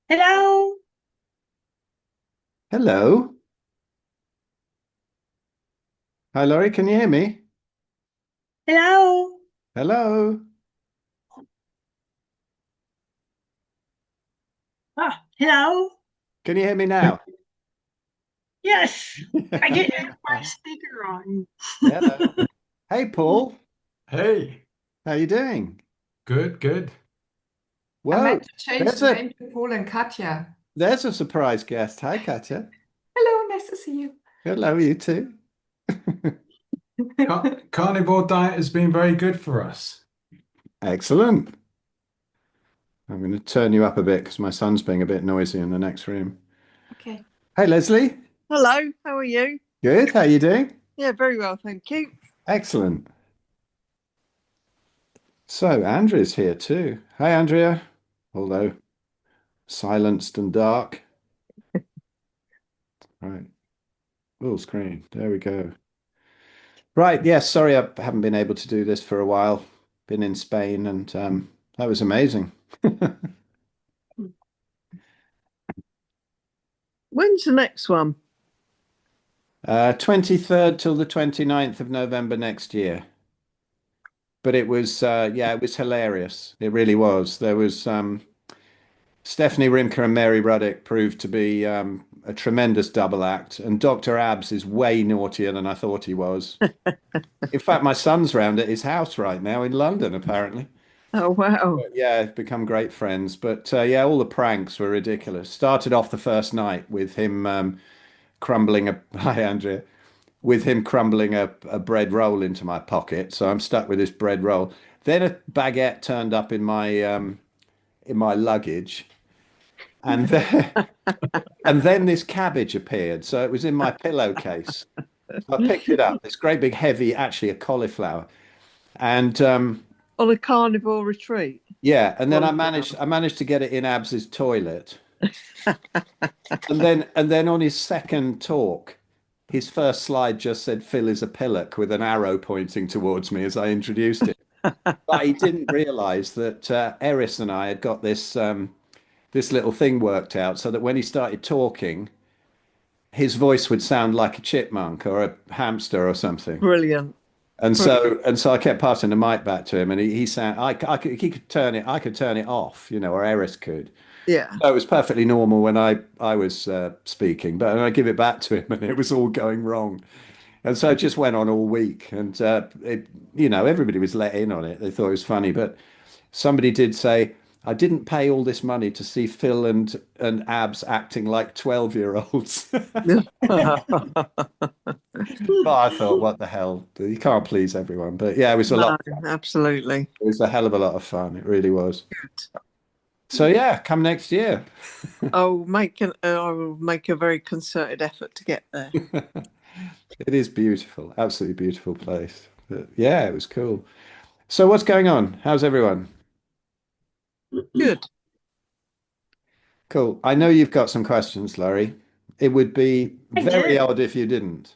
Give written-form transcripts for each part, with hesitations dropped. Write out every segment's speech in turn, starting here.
Hello, Hello. Hi, Laurie. Can you hear me? hello. Hello. Hello. Can you hear me now? Yes, I didn't have my speaker on. Hello. Hey, Paul. Hey, How you doing? good, good. I Whoa, meant to change there's the a name to Paul and Katja. there's a surprise guest. Hi, Katya. Hello, nice to see you. Hello, you too. Carnivore diet has been very good for us. Excellent. I'm going to turn you up a bit because my son's being a bit noisy in the next room. Okay. Hey, Leslie. Hello, how are you? Good. How you doing? Yeah, very well, thank you. Excellent. So, Andrea's here too. Hi, Andrea. Although silenced and dark. Right. Full screen. There we go. Right, yes, sorry I haven't been able to do this for a while. Been in Spain and that was amazing. When's the next one? 23rd till the 29th of November next year. But it was yeah, it was hilarious. It really was. There was Stephanie Rimker and Mary Ruddick proved to be a tremendous double act, and Dr. Abs is way naughtier than I thought he was. In fact, my son's round at his house right now in London, apparently. Oh, wow. But yeah, become great friends. But yeah, all the pranks were ridiculous. Started off the first night with him crumbling a hi Andrea, with him crumbling a bread roll into my pocket. So I'm stuck with this bread roll. Then a baguette turned up in my luggage, and then and then this cabbage appeared. So it was in my pillowcase. So I picked it up. This great big heavy, actually a cauliflower, and On a carnivore retreat. yeah, and then Well, I managed to get it in Abs's toilet. And then on his second talk, his first slide just said Phil is a pillock with an arrow pointing towards me as I introduced it. But he didn't realize that Eris and I had got this little thing worked out so that when he started talking, his voice would sound like a chipmunk or a hamster or something. brilliant. And so I kept passing the mic back to him, and he sound he could turn it, I could turn it off, or Eris could. Yeah. So it was perfectly normal when I was speaking, but I give it back to him, and it was all going wrong. And so it just went on all week, and everybody was let in on it. They thought it was funny, but somebody did say, "I didn't pay all this money to see Phil and Abs acting like 12-year-olds." But I thought, what the hell? You can't please everyone. But yeah, it was a lot No, of fun. absolutely. It was a hell of a lot of fun. It really was. So yeah, come next year. I will make a very concerted effort to get there. It is beautiful, absolutely beautiful place. But yeah, it was cool. So what's going on? How's everyone? Good. Cool. I know you've got some questions, Larry. It would be I very do. odd if you didn't.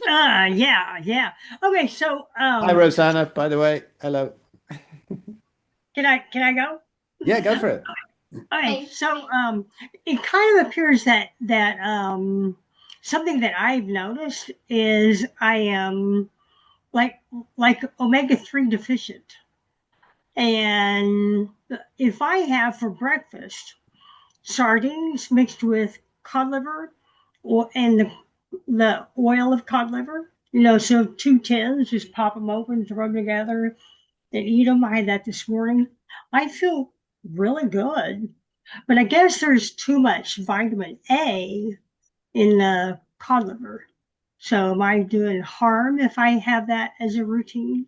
Yeah, yeah. Okay, so Hi, Rosanna, by the way. Hello. can I go? Yeah, go for it. Okay, Hey. so it kind of appears that something that I've noticed is I am like like omega-3 deficient. And if I have for breakfast sardines mixed with cod liver or and the oil of cod liver. So two tins, just pop them open, throw them together, then eat them. I had that this morning. I feel really good, but I guess there's too much vitamin A in the cod liver. So am I doing harm if I have that as a routine?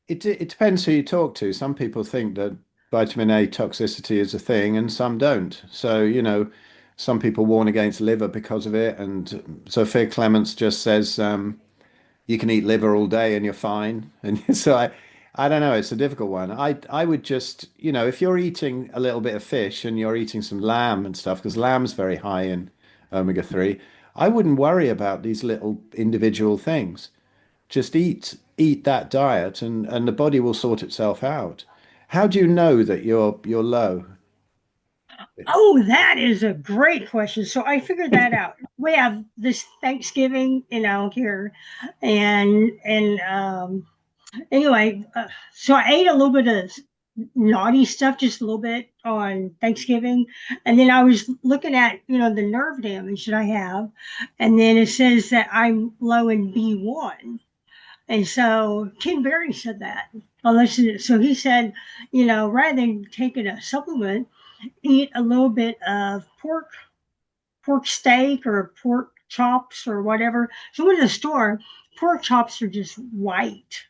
It depends who you talk to. Some people think that vitamin A toxicity is a thing, and some don't. So, some people warn against liver because of it. And Sophia Clements just says you can eat liver all day and you're fine. And so I don't know. It's a difficult one. I would just, if you're eating a little bit of fish and you're eating some lamb and stuff, because lamb's very high in omega-3, I wouldn't worry about these little individual things. Just eat that diet and the body will sort itself out. How do you know that you're low? Oh, that is a great question. So I figured that out. We have this Thanksgiving, here, and anyway, so I ate a little bit of naughty stuff, just a little bit on Thanksgiving, and then I was looking at the nerve damage that I have, and then it says that I'm low in B1. And so Ken Berry said that. I listened to it. So he said, rather than taking a supplement, eat a little bit of pork steak or pork chops or whatever. So I went to the store. Pork chops are just white,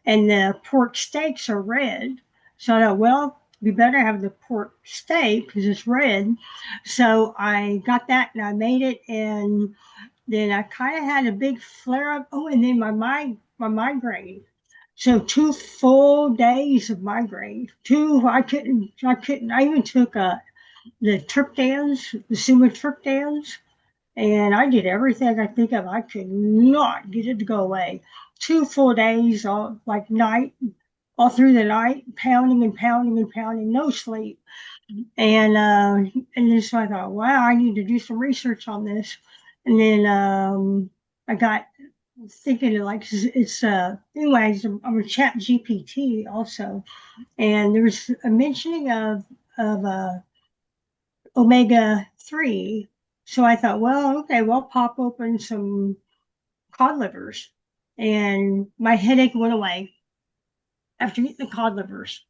and the pork steaks are red. So I thought, well, we better have the pork steak because it's red. So I got that and I made it, and then I kind of had a big flare up. Oh, and then my migraine. So 2 full days of migraine. I couldn't. I even took the triptans, the sumatriptans, and I did everything I think of. I could not get it to go away. 2 full days, all like all through the night, pounding and pounding and pounding, no sleep. And then so I thought, wow, I need to do some research on this. And then I got thinking like it's anyways, I'm a chat GPT also, and there was a mentioning of omega 3. So I thought, well, okay, well, pop open some cod livers, and my headache went away after eating the cod livers.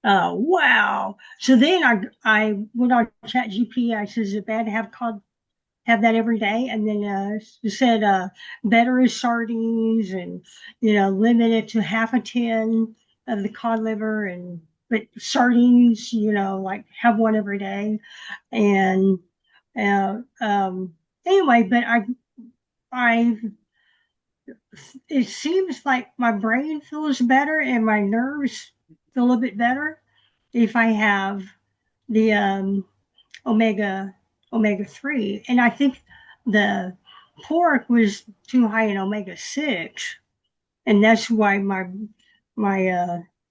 Wow. So then I went on chat GPT. I said, is it bad to have that every day? And then it said better is sardines, and limit it to half a tin of the cod liver, and but sardines, like have one every day. And uh, um, anyway, but I it seems like my brain feels better and my nerves feel a little bit better if I have the omega omega 3. And I think the pork was too high in omega 6, and that's why my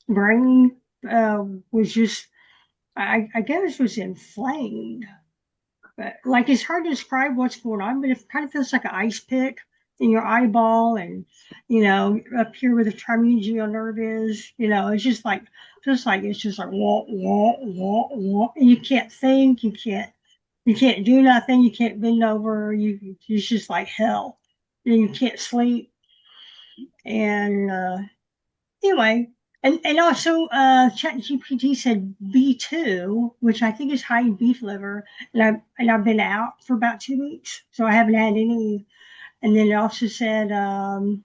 brain was just I guess was inflamed. But like it's hard to describe what's going on, but it kind of feels like an ice pick in your eyeball, and up here where the trigeminal nerve is. It's just like it's just like wah wah wah wah, and you can't think, you can't do nothing, you can't bend over, it's just like hell, and you can't sleep, and anyway. And also, ChatGPT said B2, which I think is high in beef liver, and I've been out for about 2 weeks, so I haven't had any. And then it also said um,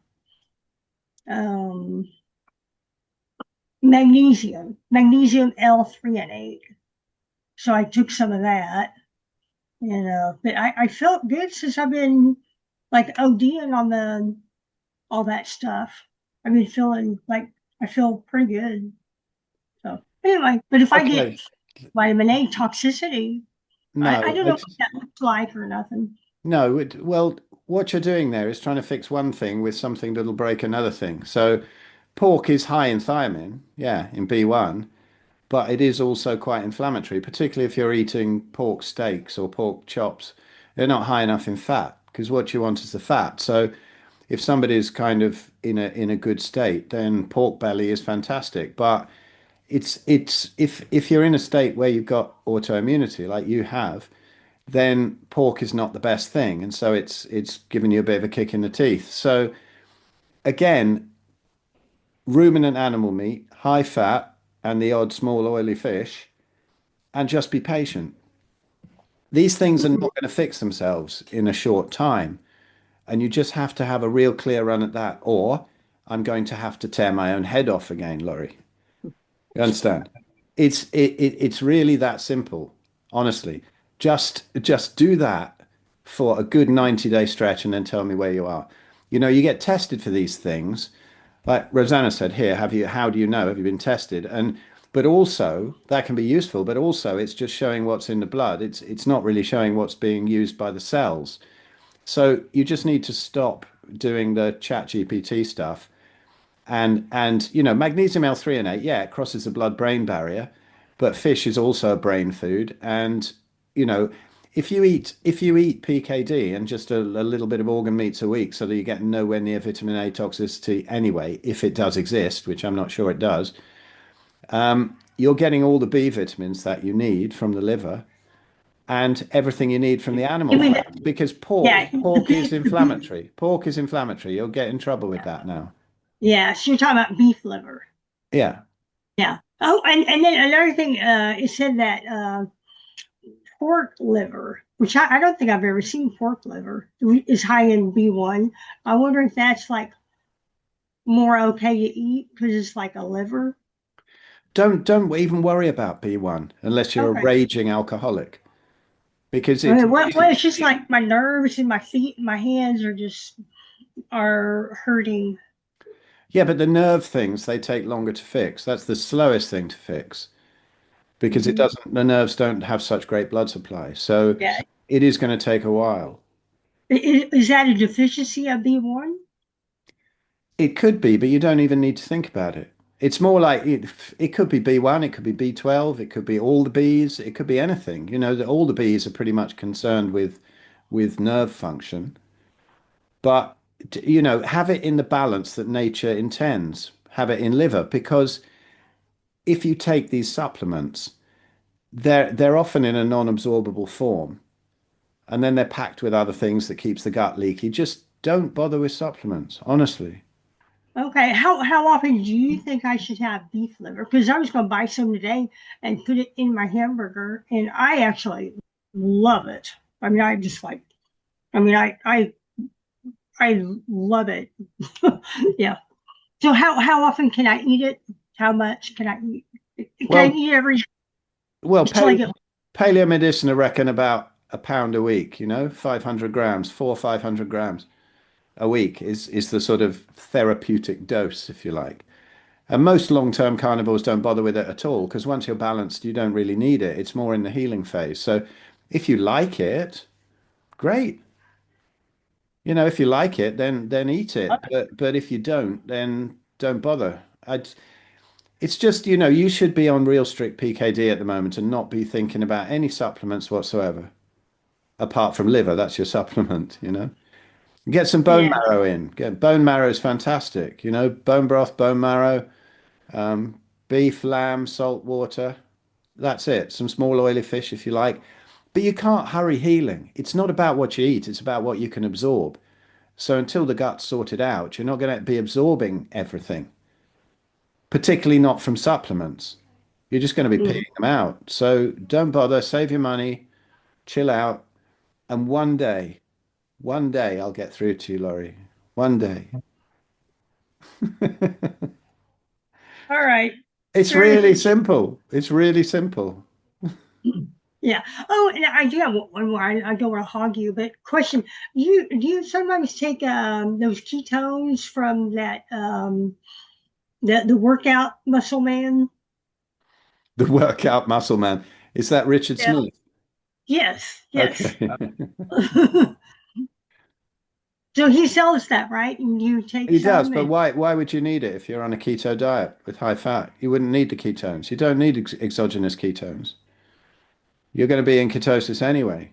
magnesium L3 and 8. So I took some of that, but I felt good since I've been like ODing on the all that stuff. I've been feeling like I feel pretty good. So anyway, but if I get Okay. vitamin A toxicity, I No, don't know what that looks like or nothing. no. Well, what you're doing there is trying to fix one thing with something that'll break another thing. So pork is high in thiamine, yeah, in B1, but it is also quite inflammatory, particularly if you're eating pork steaks or pork chops. They're not high enough in fat because what you want is the fat. So if somebody's kind of in a good state, then pork belly is fantastic. But it's if you're in a state where you've got autoimmunity like you have, then pork is not the best thing, and so it's giving you a bit of a kick in the teeth. So again, ruminant animal meat, high fat, and the odd small oily fish, and just be patient. These things are not going to fix themselves in a short time, and you just have to have a real clear run at that, or I'm going to have to tear my own head off again, Laurie. You understand? It's really that simple, honestly. Just do that for a good 90-day stretch and then tell me where you are. You get tested for these things. Like Rosanna said here, how do you know? Have you been tested? And but also that can be useful, but also it's just showing what's in the blood. It's not really showing what's being used by the cells. So you just need to stop doing the chat GPT stuff and magnesium L3 and 8, yeah, it crosses the blood-brain barrier, but fish is also a brain food. And, you know, if you eat PKD and just a little bit of organ meats a week so that you get nowhere near vitamin A toxicity anyway, if it does exist, which I'm not sure it does, you're getting all the B vitamins that you need from the liver and everything you need from the animal You mean, fat because yeah, pork is inflammatory. Pork is inflammatory. You'll get in trouble with that now. yeah. So you're talking about beef liver. Yeah. Yeah. Oh, and then another thing, it said that pork liver, which I don't think I've ever seen pork liver, is high in B1. I wonder if that's like more okay to eat because it's like a liver. Don't even worry about B1 unless you're a Okay. raging alcoholic because I it mean, well, it's just like my nerves and my feet and my hands are hurting. yeah, but the nerve things they take longer to fix. That's the slowest thing to fix because Mhm. the nerves don't have such great blood supply. So Yeah. it is going to take a while. Is that a deficiency of B1? It could be, but you don't even need to think about it. It's more like it could be B1, it could be B12, it could be all the Bs, it could be anything. You know, all the Bs are pretty much concerned with nerve function. But you know, have it in the balance that nature intends. Have it in liver because if you take these supplements, they're often in a non-absorbable form, and then they're packed with other things that keeps the gut leaky. Just don't bother with supplements, honestly. Okay. How often do you think I should have beef liver? Because I was going to buy some today and put it in my hamburger, and I actually love it. I mean, I just like. I mean, I love it. Yeah. So how often can I eat it? How much can I eat? Can I Well, eat every well, until I get? paleo medicine, I reckon about a pound a week, 500 grams, 500 grams a week is the sort of therapeutic dose, if you like. And most long-term carnivores don't bother with it at all because once you're balanced, you don't really need it. It's more in the healing phase. So if you like it, great. If you like it, then eat it. But if you don't, then don't bother. It's just, you should be on real strict PKD at the moment and not be thinking about any supplements whatsoever, apart from liver. That's your supplement. Get some bone Yeah. marrow in. Get bone marrow is fantastic. Bone broth, bone marrow, um, beef, lamb, salt water. That's it. Some small oily fish if you like. But you can't hurry healing. It's not about what you eat, it's about what you can absorb. So until the gut's sorted out, you're not going to be absorbing everything, particularly not from supplements. You're just going to be Mm. peeing them out. So don't bother, save your money, chill out, and one day I'll get through to you, Laurie. One day. All right. It's Very really good. simple. It's really simple. Yeah. Oh, and I do have one more. I don't want to hog you, but question: do you sometimes take those ketones from that the workout muscle man? The workout muscle man. Is that Richard Yeah. Smith? Yes. Yes. Okay. So he sells that, right? And you take He does, some but and why would you need it if you're on a keto diet with high fat? You wouldn't need the ketones. You don't need exogenous ketones. You're going to be in ketosis anyway.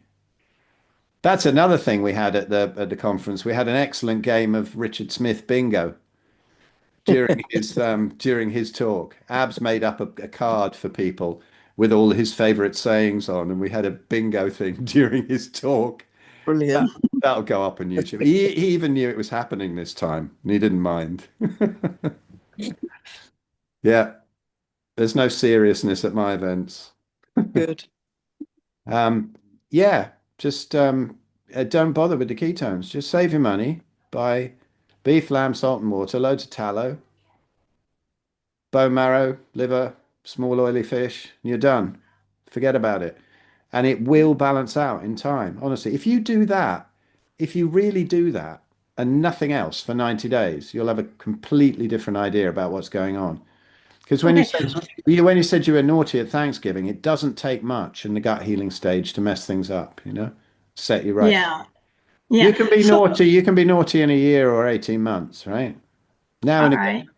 That's another thing we had at the conference. We had an excellent game of Richard Smith bingo during his talk. Abs made up a card for people with all his favorite sayings on, and we had a bingo thing during his talk. That, Brilliant. that'll go up on YouTube. He even knew it was happening this time, and he didn't mind. Yeah, there's no seriousness at my events. Good. Um, yeah, just don't bother with the ketones. Just save your money. Buy beef, lamb, salt and water, loads of tallow, bone marrow, liver, small oily fish, and you're done. Forget about it. And it will balance out in time. Honestly, if you do that, if you really do that and nothing else for 90 days, you'll have a completely different idea about what's going on. Because when you okay. said when you said you were naughty at Thanksgiving, it doesn't take much in the gut healing stage to mess things up, set you right. Yeah. Yeah. You can be So naughty, you can be naughty in a year or 18 months, right? Now all and again.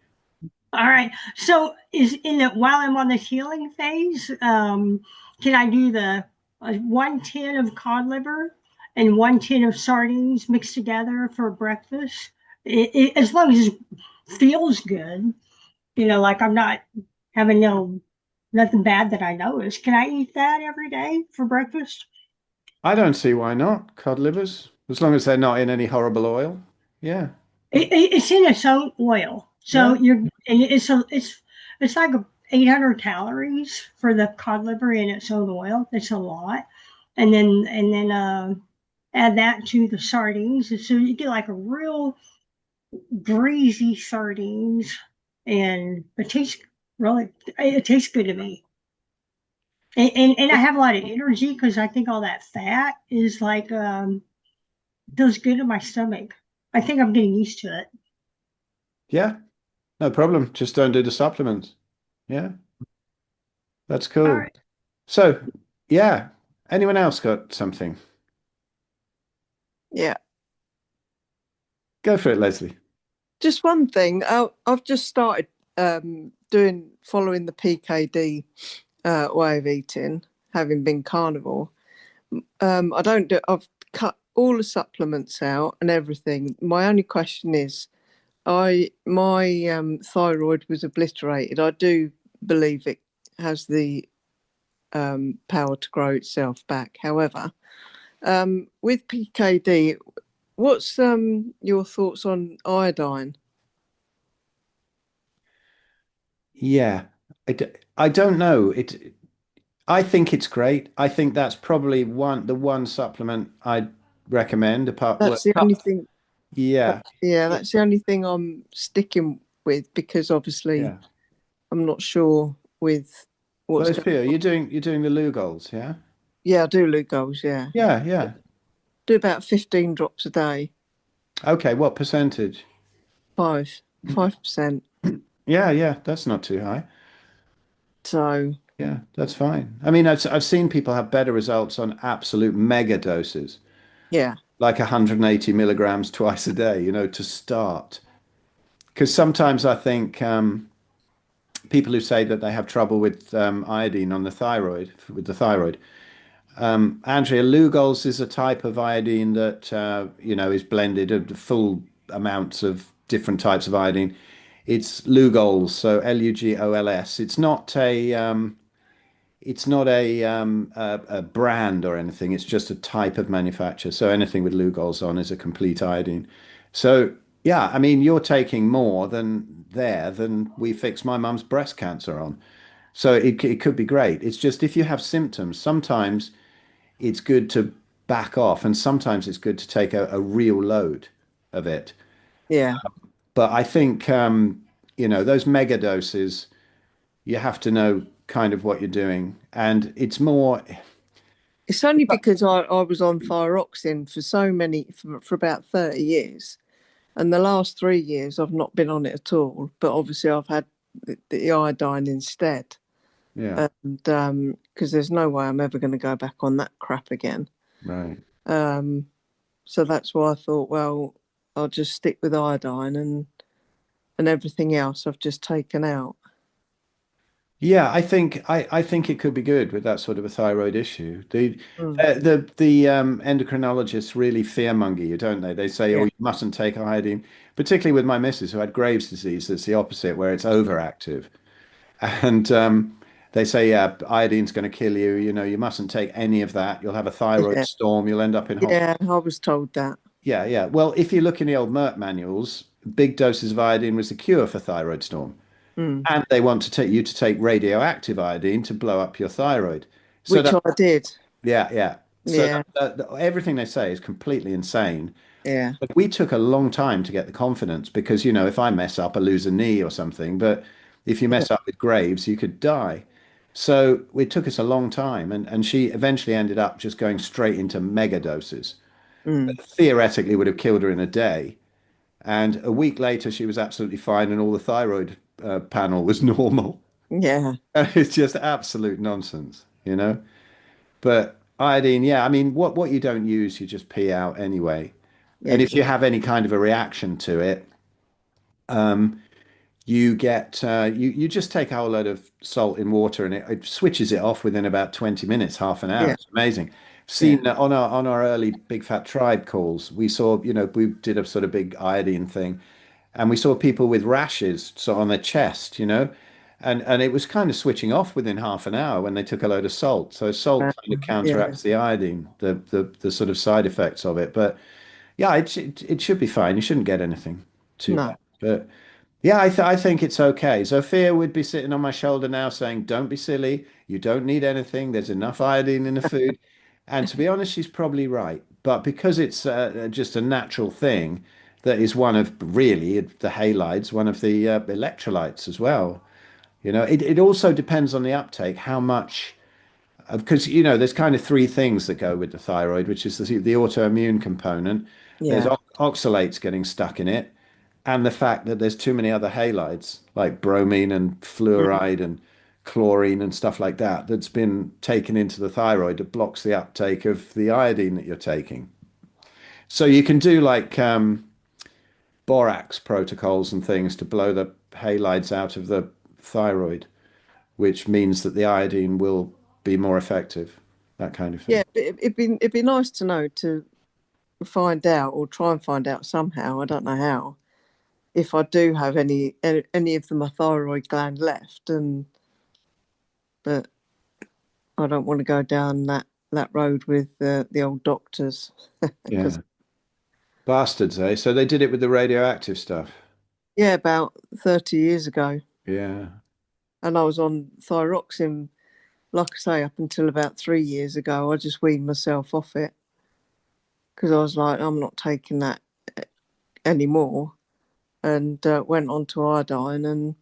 right. All right. So is in the while I'm on the healing phase, can I do the 1 tin of cod liver and 1 tin of sardines mixed together for breakfast? As long as it feels good, like I'm not having nothing bad that I notice. Can I eat that every day for breakfast? I don't see why not. Cod livers, as long as they're not in any horrible oil. Yeah, It's in its own oil, so yeah. and it's like 800 calories for the cod liver in its own oil. It's a lot, and then add that to the sardines, and so you get like a real greasy sardines, and it tastes good to me. And I have a lot of energy because I think all that fat is like feels good in my stomach. I think I'm getting used to it. Yeah, no problem. Just don't do the supplements. Yeah, that's All cool. right. So, yeah, anyone else got something? Yeah. Go for it, Leslie. Just one thing. I've just started following the PKD way of eating, having been carnivore. I don't do. I've cut all the supplements out and everything. My only question is, my thyroid was obliterated. I do believe it has the power to grow itself back. However, with PKD, what's your thoughts on iodine? Yeah, I don't know. I think it's great. I think that's probably the one supplement I'd recommend apart. Well, That's the only thing. yeah, Yeah, that's the only thing I'm sticking with because obviously yeah. I'm not sure with Well, what's it's going. pure. You're doing the Lugol's, yeah? Yeah, I do Lugol's. Yeah, Yeah, yeah. do about 15 drops a day. Okay, what percentage? 5%. Yeah, yeah, that's not too high. So Yeah, that's fine. I mean, I've seen people have better results on absolute mega doses, yeah, like 180 milligrams twice a day, to start. Because sometimes I think people who say that they have trouble with iodine on the thyroid, with the thyroid, Andrea, Lugol's is a type of iodine that is blended of full amounts of different types of iodine. It's Lugol's, so Lugols. It's not a brand or anything. It's just a type of manufacture. So anything with Lugol's on is a complete iodine. So yeah, I mean, you're taking more than we fixed my mum's breast cancer on. So it could be great. It's just if you have symptoms, sometimes it's good to back off, and sometimes it's good to take a real load of it. yeah. But I think those mega doses, you have to know kind of what you're doing, and it's more. It's only because I was on thyroxine for about 30 years. And the last 3 years, I've not been on it at all. But obviously, I've had the iodine instead. Yeah, And because there's no way I'm ever going to go back on that crap again. right. Um, so that's why I thought, well, I'll just stick with iodine and everything else I've just taken out. Yeah, I think it could be good with that sort of a thyroid issue. The Mm. the the endocrinologists really fearmonger you, don't they? They say, "Oh, Yeah, you mustn't take iodine," particularly with my missus who had Graves' disease. That's the opposite, where it's overactive, and they say, "Yeah, iodine's going to kill you. You mustn't take any of that. You'll have a thyroid yeah, storm. You'll end up in hospital." yeah. I was told that. Yeah, yeah. Well, if you look in the old Merck manuals, big doses of iodine was the cure for thyroid storm. Mm. And they want to take radioactive iodine to blow up your thyroid. So Which that, I did. yeah, yeah. So Yeah, everything they say is completely insane. yeah, But we took a long time to get the confidence because, if I mess up, I lose a knee or something. But if you yeah. mess up with Graves, you could die. So it took us a long time. And she eventually ended up just going straight into mega doses. Mm. Theoretically would have killed her in a day. And a week later, she was absolutely fine, and all the thyroid panel was normal. Yeah, And it's just absolute nonsense. But iodine, yeah, I mean, what you don't use, you just pee out anyway. And if exactly. you have any kind of a reaction to it, you get you just take a whole load of salt in water and it switches it off within about 20 minutes, half an hour. Yeah, It's amazing. yeah. Seen that on our early Big Fat Tribe calls, we saw, we did a sort of big iodine thing, and we saw people with rashes so on their chest, and it was kind of switching off within half an hour when they took a load of salt. So salt kind of Yeah, counteracts the iodine, the sort of side effects of it. But yeah, it should be fine. You shouldn't get anything too no. bad. But yeah, I think it's okay. Sophia would be sitting on my shoulder now saying, "Don't be silly. You don't need anything. There's enough iodine in the food." And to be honest, she's probably right. But because it's just a natural thing, that is one of really the halides, one of the electrolytes as well. It also depends on the uptake, how much, because there's kind of three things that go with the thyroid, which is the autoimmune component. There's Yeah. oxalates getting stuck in it, and the fact that there's too many other halides like bromine and Mm. fluoride and chlorine and stuff like that that's been taken into the thyroid that blocks the uptake of the iodine that you're taking. So you can do like borax protocols and things to blow the halides out of the thyroid, which means that the iodine will be more effective, that kind of Yeah, thing. but it'd be nice to know, to find out, or try and find out somehow. I don't know how. If I do have any of my thyroid gland left, and but I don't want to go down that road with the old doctors, because Yeah. Bastards, eh? So they did it with the radioactive stuff. yeah, about 30 years ago, Yeah. and I was on thyroxine, like I say, up until about 3 years ago. I just weaned myself off it because I was like, I'm not taking that anymore, and went on to iodine, and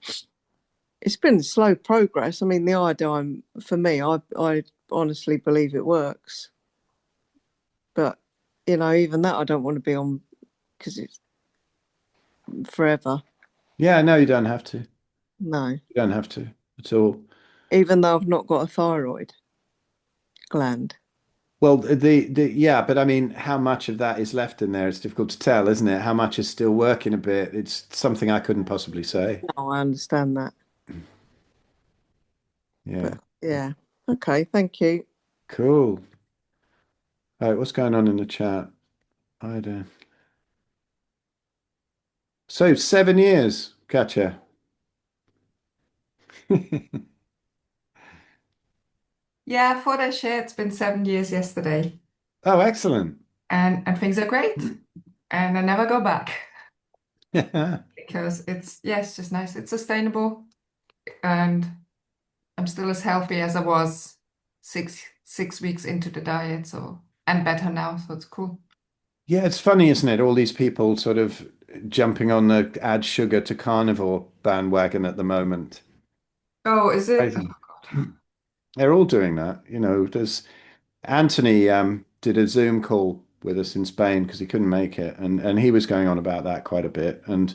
it's been slow progress. I mean, the iodine for me, I honestly believe it works, but even that I don't want to be on because it's forever. Yeah, no, you don't have to. You No, don't have to at all. even though I've not got a thyroid gland. Well, yeah, but I mean, how much of that is left in there? It's difficult to tell, isn't it? How much is still working a bit? It's something I couldn't possibly say. No, I understand that, Yeah. but yeah, okay, thank you. Cool. All right, what's going on in the chat? I don't. So 7 years, Katja. Yeah, for that share, it's been 7 years yesterday, Oh, excellent. and things are great, and I never go back Yeah. because it's just nice. It's sustainable, and I'm still as healthy as I was six weeks into the diet, so and better now, so it's cool. Yeah, it's funny, isn't it? All these people sort of jumping on the add sugar to carnivore bandwagon at the moment. Oh, is it? Crazy. They're all doing that. There's Anthony did a Zoom call with us in Spain because he couldn't make it, and he was going on about that quite a bit. And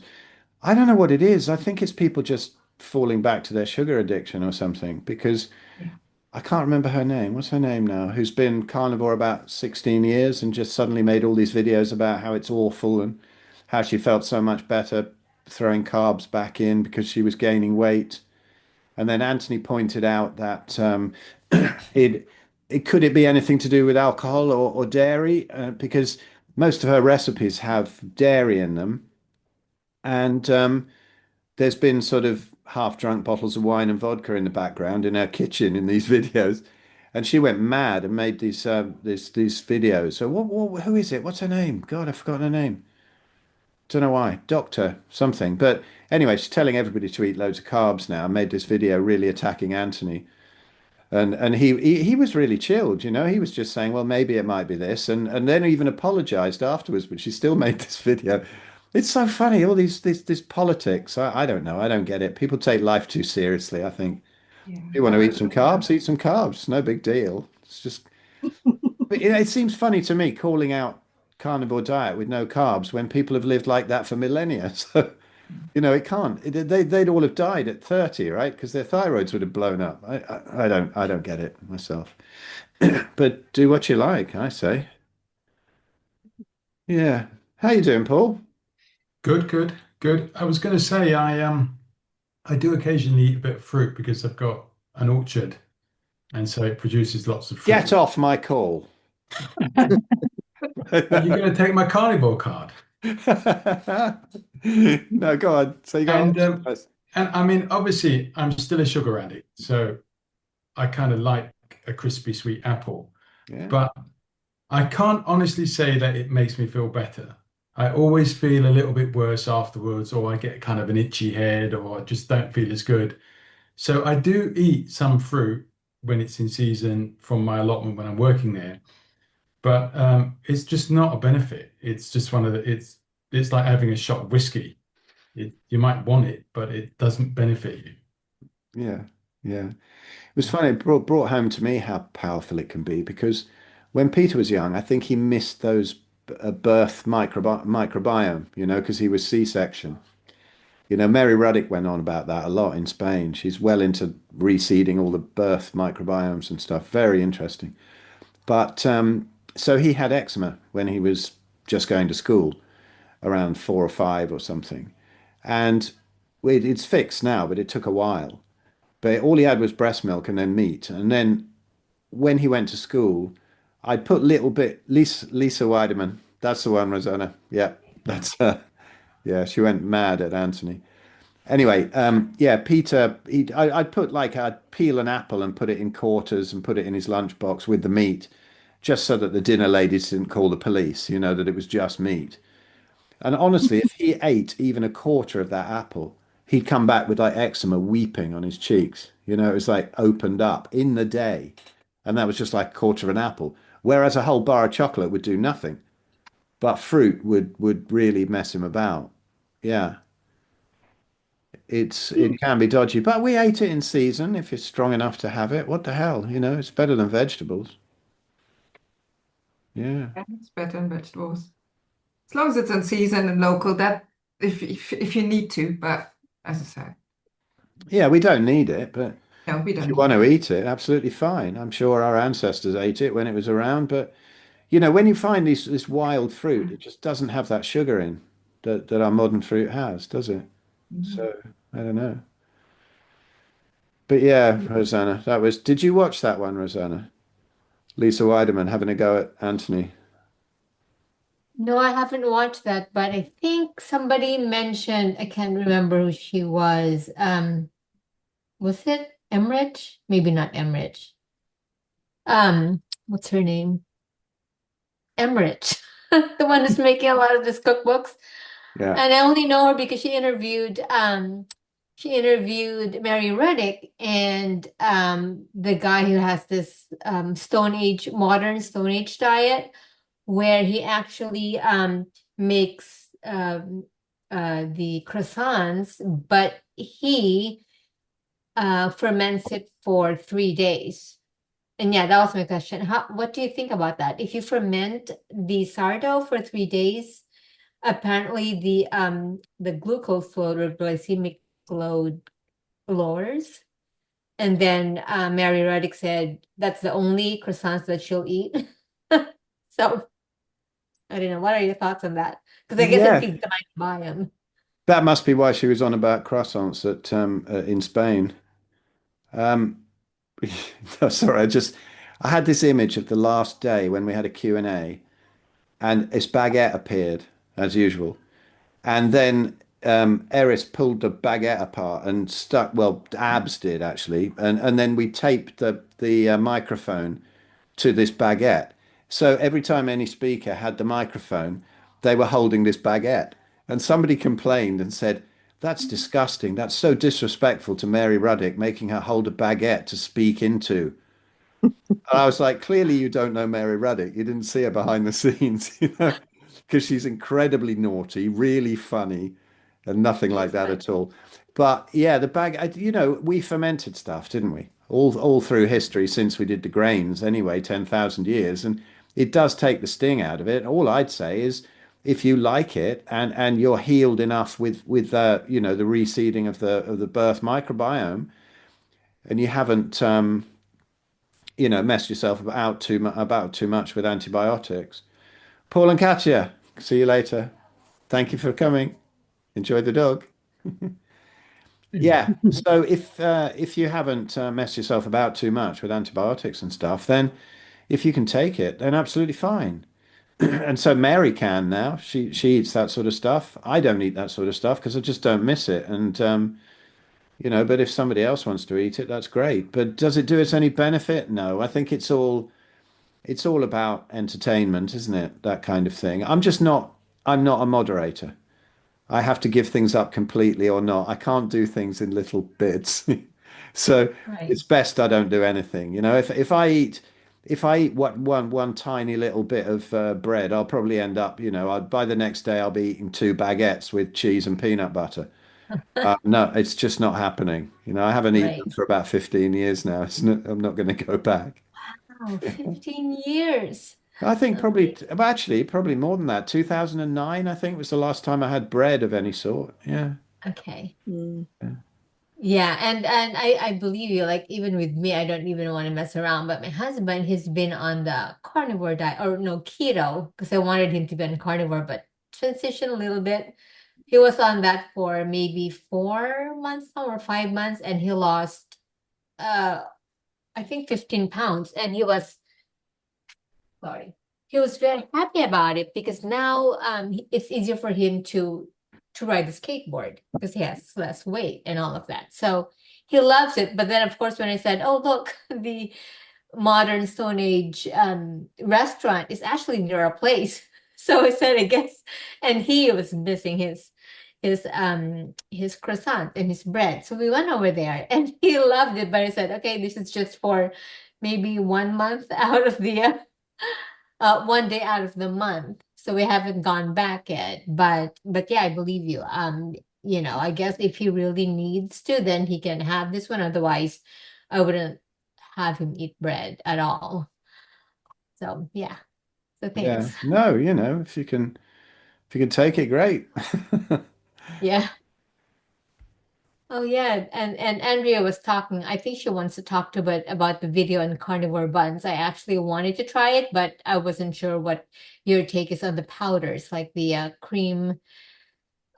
I don't know what it is. I think it's people just falling back to their sugar addiction or something because Yeah. I can't remember her name. What's her name now? Who's been carnivore about 16 years and just suddenly made all these videos about how it's awful and how she felt so much better throwing carbs back in because she was gaining weight. And then Anthony pointed out that it could it be anything to do with alcohol or dairy because most of her recipes have dairy in them, and there's been sort of half-drunk bottles of wine and vodka in the background in her kitchen in these videos, and she went mad and made these videos. So who is it? What's her name? God, I've forgotten her name. Don't know why. Doctor something. But anyway, she's telling everybody to eat loads of carbs now. I made this video really attacking Anthony. And he was really chilled, He was just saying, well, maybe it might be this, and then even apologized afterwards, but she still made this video. It's so funny, all this politics. I don't know. I don't get it. People take life too seriously, I think. Yeah. You want to eat some carbs, eat some carbs. No big deal. It's just, but it seems funny to me calling out carnivore diet with no carbs when people have lived like that for millennia. So, it can't. They'd all have died at 30, right? Because their thyroids would have blown up. I don't get it myself. But do what you like, I say. Yeah. How you doing, Paul? Good, good, good. I was going to say, I. I do occasionally eat a bit of fruit because I've got an orchard, and so it produces lots of fruit. Get off my call. Are you going to take my carnivore card? No, go on. So you got And options. and I mean, obviously, I'm still a sugar addict, so I kind of like a crispy sweet apple, Yeah. but I can't honestly say that it makes me feel better. I always feel a little bit worse afterwards, or I get kind of an itchy head, or I just don't feel as good. So I do eat some fruit when it's in season from my allotment when I'm working there, but it's just not a benefit. It's just it's like having a shot of whiskey. You might want it, but it doesn't benefit you. Yeah. Yeah. It was funny. It brought home to me how powerful it can be because when Peter was young, I think he missed those birth microbiome, because he was C-section. Mary Ruddick went on about that a lot in Spain. She's well into reseeding all the birth microbiomes and stuff. Very interesting. But so he had eczema when he was just going to school, around 4 or 5 or something. And it's fixed now, but it took a while. But all he had was breast milk and then meat. And then when he went to school, I put little bit Lisa Weideman. That's the one, Rosanna. Yeah, that's her. Yeah, she went mad at Anthony. Anyway, yeah, Peter, I'd put like I'd peel an apple and put it in quarters and put it in his lunchbox with the meat, just so that the dinner ladies didn't call the police, that it was just meat. And honestly, if he ate even a quarter of that apple, he'd come back with like eczema weeping on his cheeks. It was like opened up in the day. And that was just like a quarter of an apple. Whereas a whole bar of chocolate would do nothing. But fruit would really mess him about. Yeah. It can be dodgy, but we ate it in season if you're strong enough to have it. What the hell? It's better than vegetables. Yeah. Yeah, it's better than vegetables. As long as it's in season and local, that if you need to, but as I said, Yeah, we don't need it, but no, we if don't you need want to it. eat it, absolutely fine. I'm sure our ancestors ate it when it was around, but when you find this wild fruit, it just doesn't have that sugar in that our modern fruit has, does it? Mhm. So I don't know. But yeah, Rosanna, did you watch that one, Rosanna? Lisa Weideman having a go at Anthony. No, I haven't watched that, but I think somebody mentioned, I can't remember who she was. Was it Emrich? Maybe not Emrich. What's her name? Emrich, the one who's making a lot of these cookbooks. Yeah. And I only know her because she interviewed Mary Reddick and the guy who has this modern Stone Age diet where he actually makes the croissants, but he ferments it for 3 days. And yeah, that was my question. What do you think about that? If you ferment the sourdough for 3 days, apparently the glucose load or glycemic load lowers. And then Mary Reddick said that's the only croissants that she'll eat. So I don't know. What are your thoughts on that? Because I guess it Yeah. feeds the microbiome. That must be why she was on about croissants in Spain. Um, no, sorry, I had this image of the last day when we had a Q&A and this baguette appeared as usual. And then Eris pulled the baguette apart and stuck, well, Abs did actually. And then we taped the microphone to this baguette. So every time any speaker had the microphone, they were holding this baguette. And somebody complained and said, that's disgusting. That's so disrespectful to Mary Ruddick, making her hold a baguette to speak into. And I was like, clearly you don't know Mary Ruddick. You didn't see her behind the scenes, because she's incredibly naughty, really funny, and nothing like Yes, that but at all. But yeah, the bag, we fermented stuff, didn't we? All through history since we did the grains anyway, 10,000 years. And it does take the sting out of it. All I'd say is if you like it and you're healed enough with the reseeding of the birth microbiome and you haven't messed yourself about too much with antibiotics. Paul and Katya, see you later. Thank you for coming. Enjoy the dog. Yeah. So if you haven't messed yourself about too much with antibiotics and stuff, then if you can take it, then absolutely fine. And so Mary can now. She eats that sort of stuff. I don't eat that sort of stuff because I just don't miss it. And but if somebody else wants to eat it, that's great. But does it do us any benefit? No. I think it's all about entertainment, isn't it? That kind of thing. I'm not a moderator. I have to give things up completely or not. I can't do things in little bits. So Right. it's best I don't do anything. If I eat one tiny little bit of bread, I'll probably end up, by the next day I'll be eating two baguettes with cheese and peanut butter. No, it's just not happening. I haven't eaten Right. them for about 15 years now. I'm not going to go back. Wow, 15 years. I think Okay. well, actually, probably more than that. 2009, I think, was the last time I had bread of any sort. Yeah. Okay. Mm. Yeah, and I believe you. Like even with me, I don't even want to mess around. But my husband, he's been on the carnivore diet or no keto because I wanted him to be on carnivore, but transition a little bit. He was on that for maybe 4 months now or 5 months, and he lost uh I think 15 pounds, and he was sorry. He was very happy about it because now it's easier for him to ride the skateboard because he has less weight and all of that. So he loves it. But then of course when I said, "Oh, look, the modern Stone Age restaurant is actually near our place." So I said, I guess, and he was missing his croissant and his bread. So we went over there and he loved it. But I said, okay, this is just for maybe 1 month out of the one day out of the month. So we haven't gone back yet. But yeah, I believe you. I guess if he really needs to, then he can have this one. Otherwise, I wouldn't have him eat bread at all. So yeah. So Yeah. thanks. No, if you can take it, great. Yeah. Oh yeah. And Andrea was talking. I think she wants to talk to about the video on carnivore buns. I actually wanted to try it, but I wasn't sure what your take is on the powders, like the cream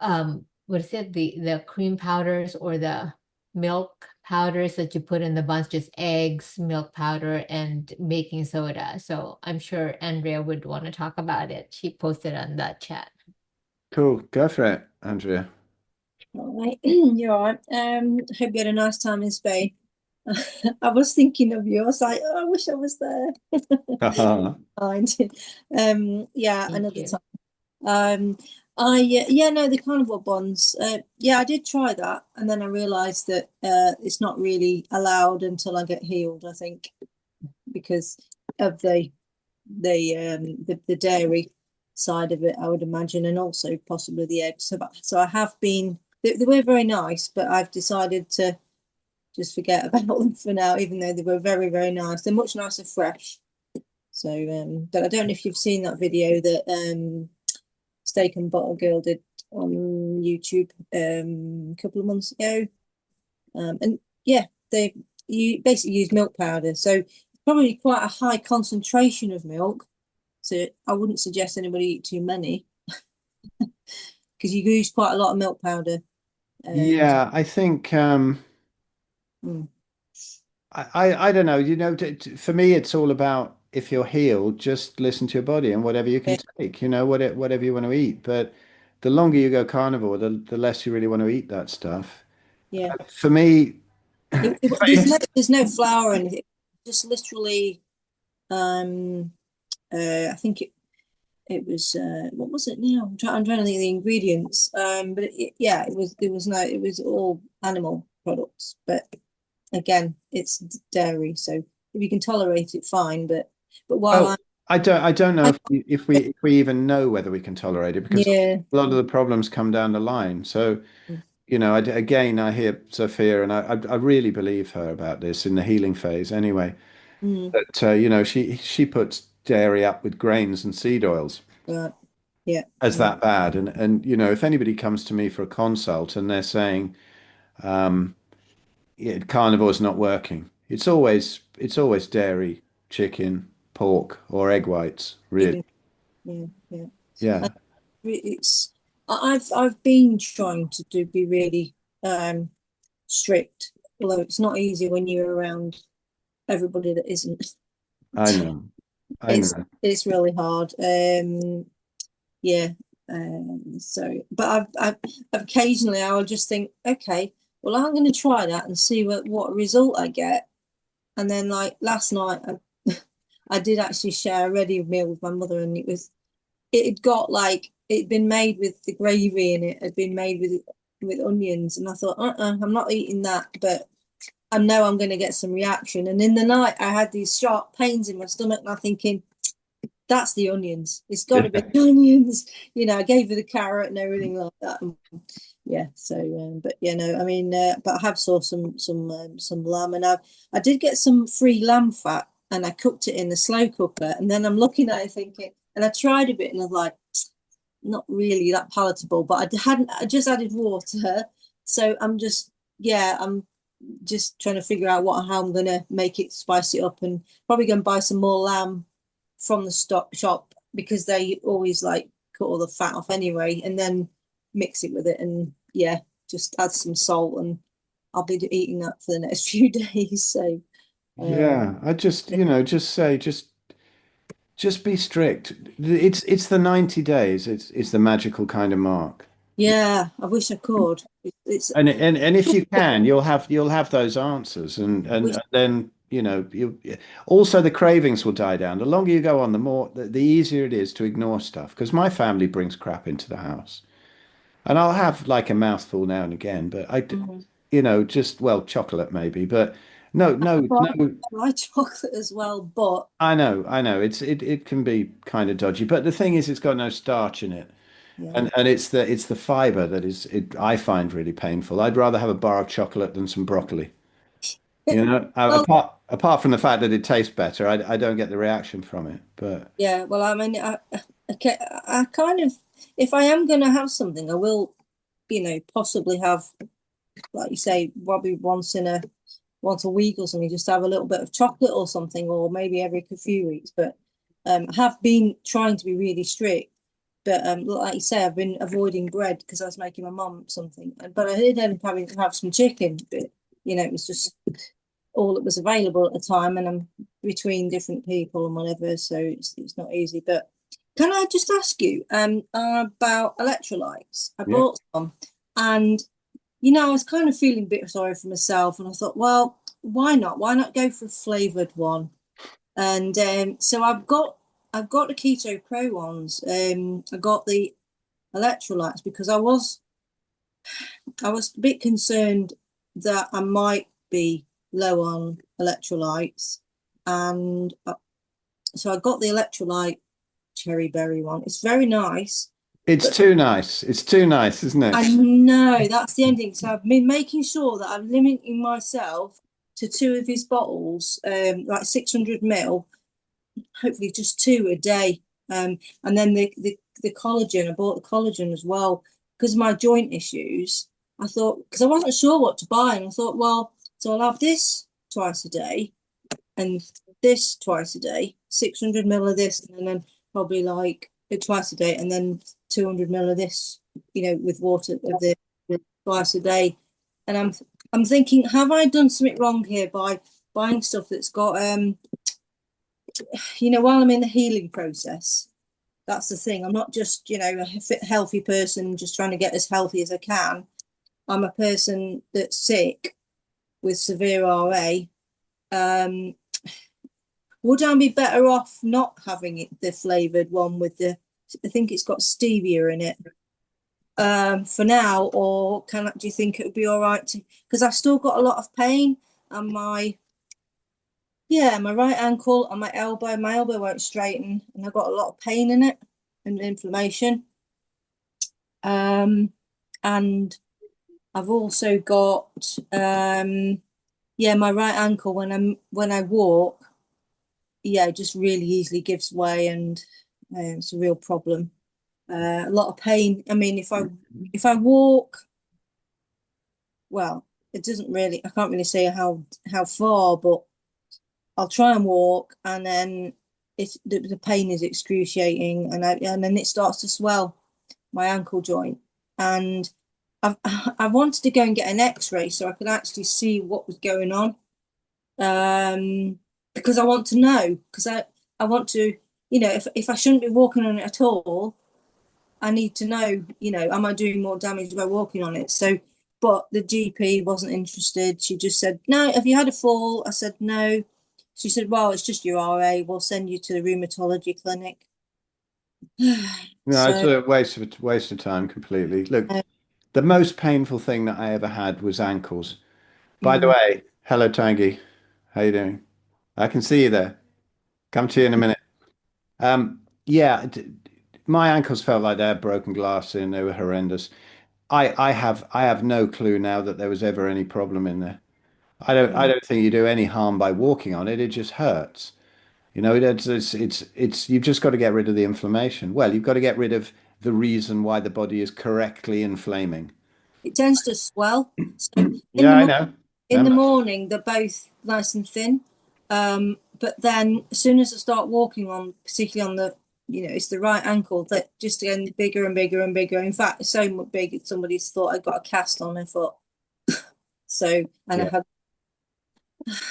what is it? The cream powders or the milk powders that you put in the buns, just eggs, milk powder, and baking soda. So I'm sure Andrea would want to talk about it. She posted on that chat. Cool. Go for it, Andrea. All right, you're all right. Hope you had a nice time in Spain. I was thinking of you. I was like, oh, I wish I was there. Mind. Yeah, Thank another you. time. Yeah, no, the carnivore bonds. Yeah, I did try that, and then I realised that it's not really allowed until I get healed. I think because of the dairy side of it, I would imagine, and also possibly the eggs. So I have been. They were very nice, but I've decided to just forget about them for now, even though they were very, very nice. They're much nicer fresh. So, but I don't know if you've seen that video that Steak and Butter Girl did on YouTube a couple of months ago. And yeah, you basically use milk powder. So it's probably quite a high concentration of milk. So I wouldn't suggest anybody eat too many because you use quite a lot of milk powder. Yeah, I think Mm, I don't know. For me, it's all about if you're healed, just listen to your body and whatever you can yeah, take, whatever you want to eat. But the longer you go carnivore, the less you really want to eat that stuff. yeah. For me, There's no flour in it. Just literally, I think it was what was it now? I'm trying to think of the ingredients. But yeah, it was all animal products. But again, it's dairy, so if you can tolerate it, fine. But while oh, I don't know I if we even know whether we can tolerate it because yeah, a lot of the problems come down the line. So, again, I hear Sophia, and I really believe her about this in the healing phase anyway. mm, But she puts dairy up with grains and seed oils right, yeah, as that bad. And if anybody comes to me for a consult and they're saying carnivore's not working, it's always dairy, chicken, pork, or egg whites, really. yeah, yeah, yeah. Yeah. It's I've been trying to be really strict, although it's not easy when you're around everybody that isn't. I know. It's really hard. Yeah. So, but I've occasionally I will just think, okay, well, I'm going to try that and see what result I get. And then, like last night, I did actually share a ready meal with my mother, and it got like it'd been made with the gravy in it, had been made with onions, and I thought, I'm not eating that, but I know I'm going to get some reaction. And in the night, I had these sharp pains in my stomach, and I'm thinking, that's the onions. It's got to be the onions. You know, I gave her the carrot and everything like that. And yeah. So, but you know, I mean, but I have saw some lamb, and I did get some free lamb fat, and I cooked it in the slow cooker. And then I'm looking at it thinking, and I tried a bit, and I was like, not really that palatable. But I just added water, so I'm just trying to figure out how I'm gonna make it, spice it up, and probably go and buy some more lamb from the shop, because they always like cut all the fat off anyway, and then mix it with it, and just add some salt, and I'll be eating that for the next few days. So I just just be strict. It's the 90 days. It's the magical kind of mark. yeah, I wish I could. It's And if you can, you'll have those answers, and then you also the cravings will die down. The longer you go on, the easier it is to ignore stuff. Because my family brings crap into the house, and I'll have like a mouthful now and again, but just chocolate maybe, but no. I like chocolate as well, but I know. It can be kind of dodgy, but the thing is, it's got no starch in it. yeah. And it's the fiber that I find really painful. I'd rather have a bar of chocolate than some broccoli. Well, Apart from the fact that it tastes better, I don't get the reaction from it. But yeah, well, I mean, I kind of, if I am going to have something, I will, possibly have, like you say, probably once a week or something, just have a little bit of chocolate or something, or maybe every few weeks. But I have been trying to be really strict. But like you say, I've been avoiding bread because I was making my mum something. But I did end up having to have some chicken. But it was just all that was available at the time, and I'm between different people and whatever, so it's not easy. But can I just ask you about electrolytes? I bought some, and I was kind of feeling a bit sorry for myself, and I thought, well, why not? Why not go for a flavored one? And so I've got the Keto Pro ones. I got the electrolytes because I was a bit concerned that I might be low on electrolytes, and so I got the electrolyte cherry berry one. It's very nice. it's too nice. It's too nice, isn't it? I know, that's the ending. So I've been making sure that I'm limiting myself to 2 of his bottles, like 600 ml, hopefully just 2 a day. And then the collagen, I bought the collagen as well because of my joint issues. I thought, because I wasn't sure what to buy, and I thought, well, so I'll have this twice a day and this twice a day, 600 ml of this, and then probably like twice a day, and then 200 ml of this, with water of the twice a day. And I'm thinking, have I done something wrong here by buying stuff that's got while I'm in the healing process? That's the thing. I'm not just, a fit, healthy person just trying to get as healthy as I can. I'm a person that's sick with severe RA. Would I be better off not having it, the flavored one with I think it's got stevia in it, for now, or do you think it would be all right because I've still got a lot of pain on my right ankle and my elbow won't straighten, and I've got a lot of pain in it and inflammation. And I've also got my right ankle when I walk, it just really easily gives way, and it's a real problem. A lot of pain. I mean, if I walk, well, it doesn't really, I can't really say how far, but I'll try and walk, and then the pain is excruciating, and then it starts to swell my ankle joint, and I wanted to go and get an X-ray so I could actually see what was going on. Because I want to know, because I want to, if I shouldn't be walking on it at all, I need to know, am I doing more damage by walking on it? So, but the GP wasn't interested. She just said, no, have you had a fall? I said, no. She said, well, it's just your RA. We'll send you to the rheumatology clinic. No, it's So, a waste of time completely. Look, the most painful thing that I ever had was ankles. By the way, hello Tangy. How you doing? I can see you there. Come to you in a minute. Yeah, my ankles felt like they had broken glass in. They were horrendous. I have no clue now that there was ever any problem in there. I don't think you do any harm by walking on it. It just hurts. You've just got to get rid of the inflammation. Well, you've got to get rid of the reason why the body is correctly inflaming. it tends to swell. So Yeah, I know. in the morning, they're both nice and thin. But then as soon as I start walking on, particularly on the, it's the right ankle, that just getting bigger and bigger and bigger. In fact, it's so much big that somebody's thought I got a cast on my foot. So, and I Yeah. had,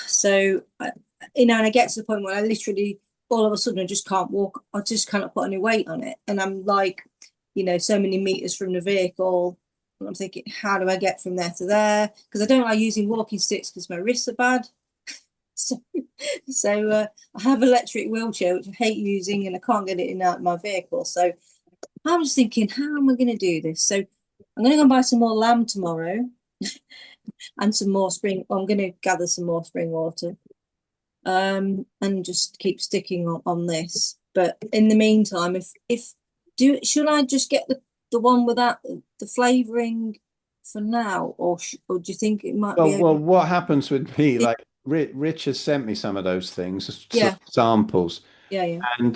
so, and I get to the point where I literally, all of a sudden, I just can't walk. I just cannot put any weight on it. And I'm like, so many meters from the vehicle. And I'm thinking, how do I get from there to there? Because I don't like using walking sticks because my wrists are bad. So I have an electric wheelchair, which I hate using, and I can't get it in out of my vehicle. So I'm just thinking, how am I going to do this? So I'm going to go and buy some more lamb tomorrow and some more spring. I'm going to gather some more spring water and just keep sticking on this. But in the meantime, should I just get the one without the flavouring for now, or do you think it might be? Well, what happens with me, like Rich has sent me some of those things, some Yeah, samples, yeah. and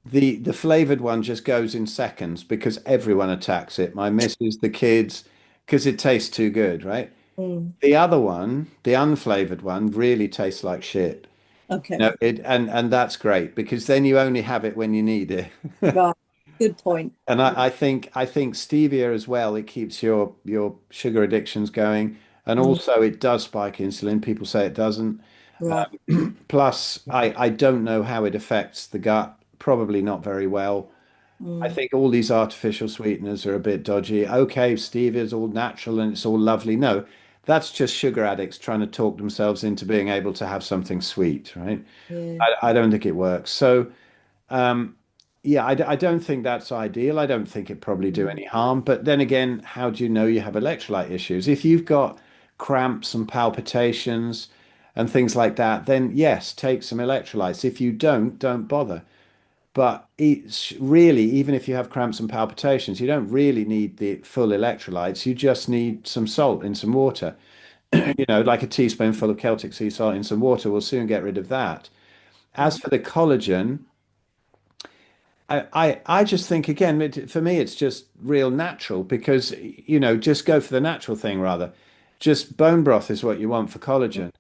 the flavored one just goes in seconds because everyone attacks it. My missus, the kids, because it tastes too good, right? Mm, The other one, the unflavored one, really tastes like shit. okay, And that's great because then you only have it when you need it. right. Good point. And I think stevia as well, it keeps your sugar addictions going. And Mm, also it does spike insulin. People say it doesn't. right. Plus, I don't know how it affects the gut. Probably not very well. I Mm, think all these artificial sweeteners are a bit dodgy. Okay, stevia is all natural and it's all lovely. No, that's just sugar addicts trying to talk themselves into being able to have something sweet, right? yeah. I don't think it works. So, um, yeah, I don't think that's ideal. I don't think it probably do Mm, any harm. But then again, how do you know you have electrolyte issues? If you've got cramps and palpitations and things like that, then yes, take some electrolytes. If you don't bother. But it's really, even if you have cramps and palpitations, you don't really need the full electrolytes. You just need some salt in some water. Like a teaspoonful of Celtic sea salt in some water will soon get rid of that. As mm, for the collagen, I just think again, for me, it's just real natural because, just go for the natural thing rather. Just bone broth is what you want for collagen.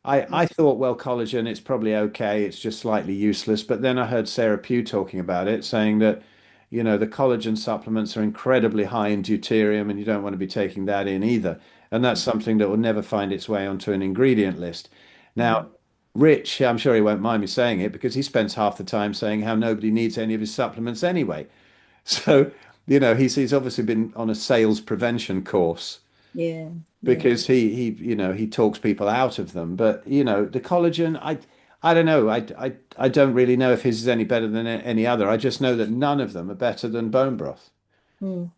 I thought, well, collagen, it's probably okay. It's just slightly useless. But then I heard Sarah Pugh talking about it, saying that, the collagen supplements are incredibly high in deuterium and you don't want to be taking that in either. And that's something that will never find its way onto an ingredient list. mm, Now, Rich, I'm sure he won't mind me saying it because he spends half the time saying how nobody needs any of his supplements anyway. So, he's obviously been on a sales prevention course yeah, yeah. because he talks people out of them. But, the collagen, I don't know. I don't really know if his is any better than any other. I just know that none of them are better than bone broth.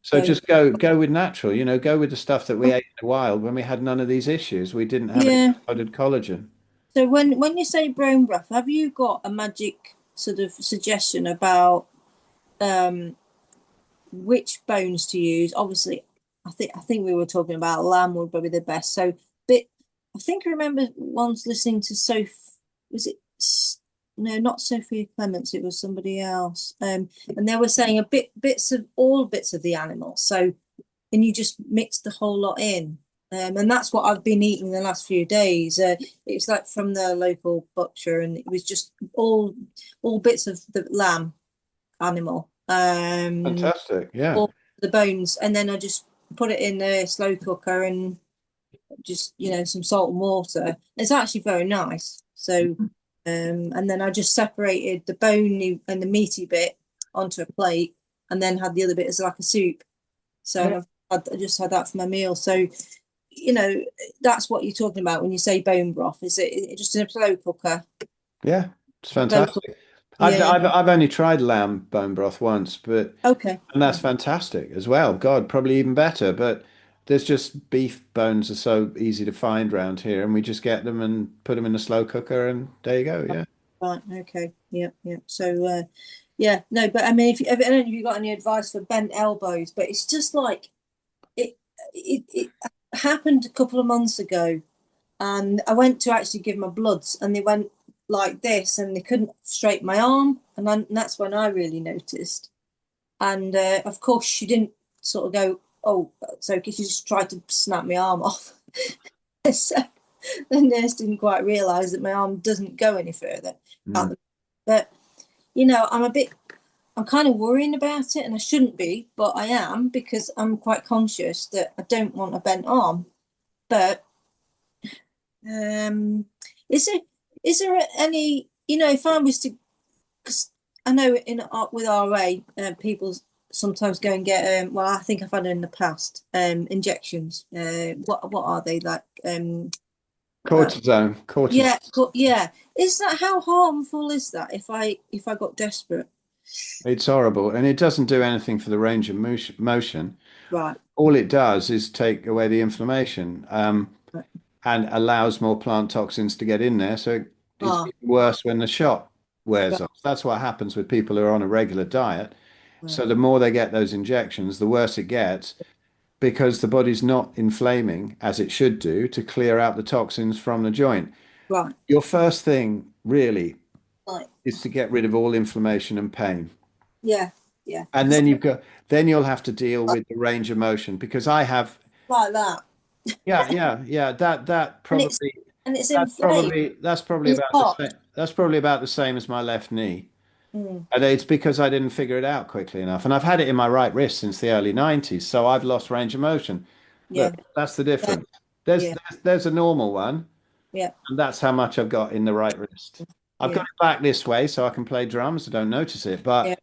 So So just go with natural, go with the stuff that we ate in the wild when we had none of these issues. We didn't have any yeah. powdered collagen. So when you say bone broth, have you got a magic sort of suggestion about um which bones to use? Obviously, I think we were talking about lamb would probably the best. So, but I think I remember once listening to was it no, not Sophia Clements, it was somebody else. And they were saying bits of all bits of the animal. So, and you just mix the whole lot in. And that's what I've been eating the last few days. It's like from the local butcher, and it was just all bits of the lamb animal. Fantastic. Yeah. All the bones, and then I just put it in a slow cooker and just, some salt and water. It's actually very nice. So, and then I just separated the bony and the meaty bit onto a plate, and then had the other bit as like a soup. So I just had that for my meal. So, that's what you're talking about when you say bone broth. Is it just in a slow cooker? Yeah, it's Slow fantastic. cooker. I've Yeah. I've only tried lamb bone broth once, but Okay. and that's fantastic as well. God, probably even better. But there's just beef bones are so easy to find around here, and we just get them and put them in a slow cooker, and there you go. Yeah. Right. Okay. Yeah. Yeah. So, yeah. No, but I mean, I don't know if you got any advice for bent elbows, but it's just like it happened a couple of months ago, and I went to actually give my bloods, and they went like this, and they couldn't straighten my arm, and that's when I really noticed. And of course, she didn't sort of go, "Oh, so," because she just tried to snap my arm off. So the nurse didn't quite realise that my arm doesn't go any further. But I'm kind of worrying about it, and I shouldn't be, but I am, because I'm quite conscious that I don't want a bent arm. But is there any, if I was to, because I know with RA, people sometimes go and get well, I think I've had it in the past, injections. What are they like? Cortisone. Yeah, yeah. Is that, how harmful is that if I got desperate? It's horrible, and it doesn't do anything for the range of motion. Right. All it does is take away the inflammation, Right. and allows more plant toxins to get in there. So it's Ah, even worse when the shot wears right, off. That's what happens with people who are on a regular diet. right, So the more they get those injections, the worse it gets, because the body's not inflaming as it should do to clear out the toxins from the joint. right, Your first thing really right. is to get rid of all inflammation and pain. Yeah, yeah. And then you'll have to deal with the range of motion, because I have, Like that. yeah, that And it's probably inflamed that's probably and it's about the hot. same. That's probably about the same as my left knee. Mm, And it's because I didn't figure it out quickly enough. And I've had it in my right wrist since the early 90s, so I've lost range of motion. yeah, Look, that's the yeah, difference. There's yeah, there's a normal one, yeah, and that's how much I've got in the right wrist. I've got yeah, it back this way so I can play drums. I don't notice it, yeah, but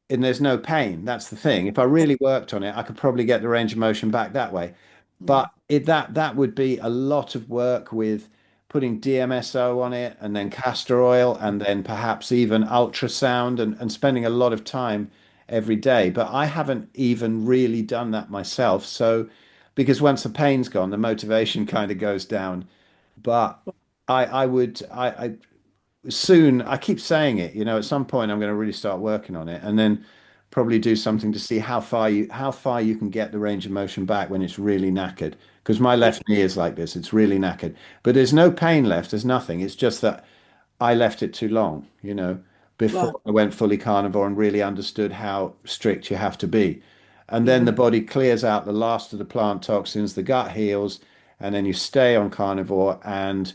and there's no pain. That's the thing. If I really worked on it, I could probably get the range of motion back that way. mm, But that would be a lot of work with putting DMSO on it, and then castor oil, and then perhaps even ultrasound, and spending a lot of time every day. But I haven't even really done that myself. So because once the pain's gone, the motivation kind of goes down. But I would I soon, I keep saying it, at some point I'm going to really start working on it, and then probably do something to see how far you can get the range of motion back when it's really knackered. Because my yeah, left knee is like this, it's really knackered. But there's no pain left, there's nothing. It's just that I left it too long, right, before I went fully carnivore and really understood how strict you have to be. And yeah, then the body clears out the last of the plant toxins, the gut heals, and then you stay on carnivore, and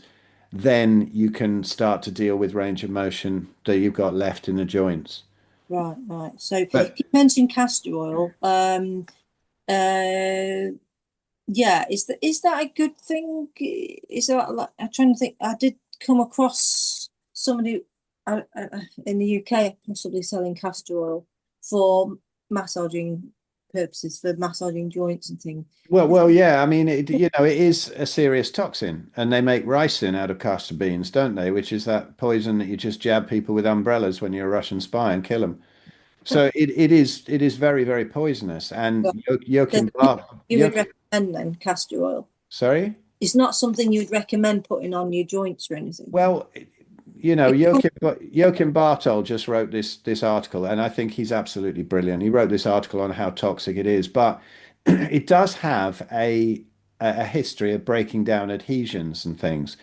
then you can start to deal with range of motion that you've got left in the joints. right, right. So But you mentioned castor oil. Uh, yeah, is that a good thing? Is that, like, I'm trying to think. I did come across somebody in the UK possibly selling castor oil for massaging purposes, for massaging joints and things. well, yeah. I mean, it is a serious toxin, and they make ricin out of castor beans, don't they? Which is that poison that you just jab people with umbrellas when you're a Russian spy and kill them. So it is very, very poisonous. So And Joachim you would recommend then castor oil? sorry. It's not something you would recommend putting on your joints or anything. Well, Joachim Bartol just wrote this article, and I think he's absolutely brilliant. He wrote this article on how toxic it is, but it does have a history of breaking down adhesions and things,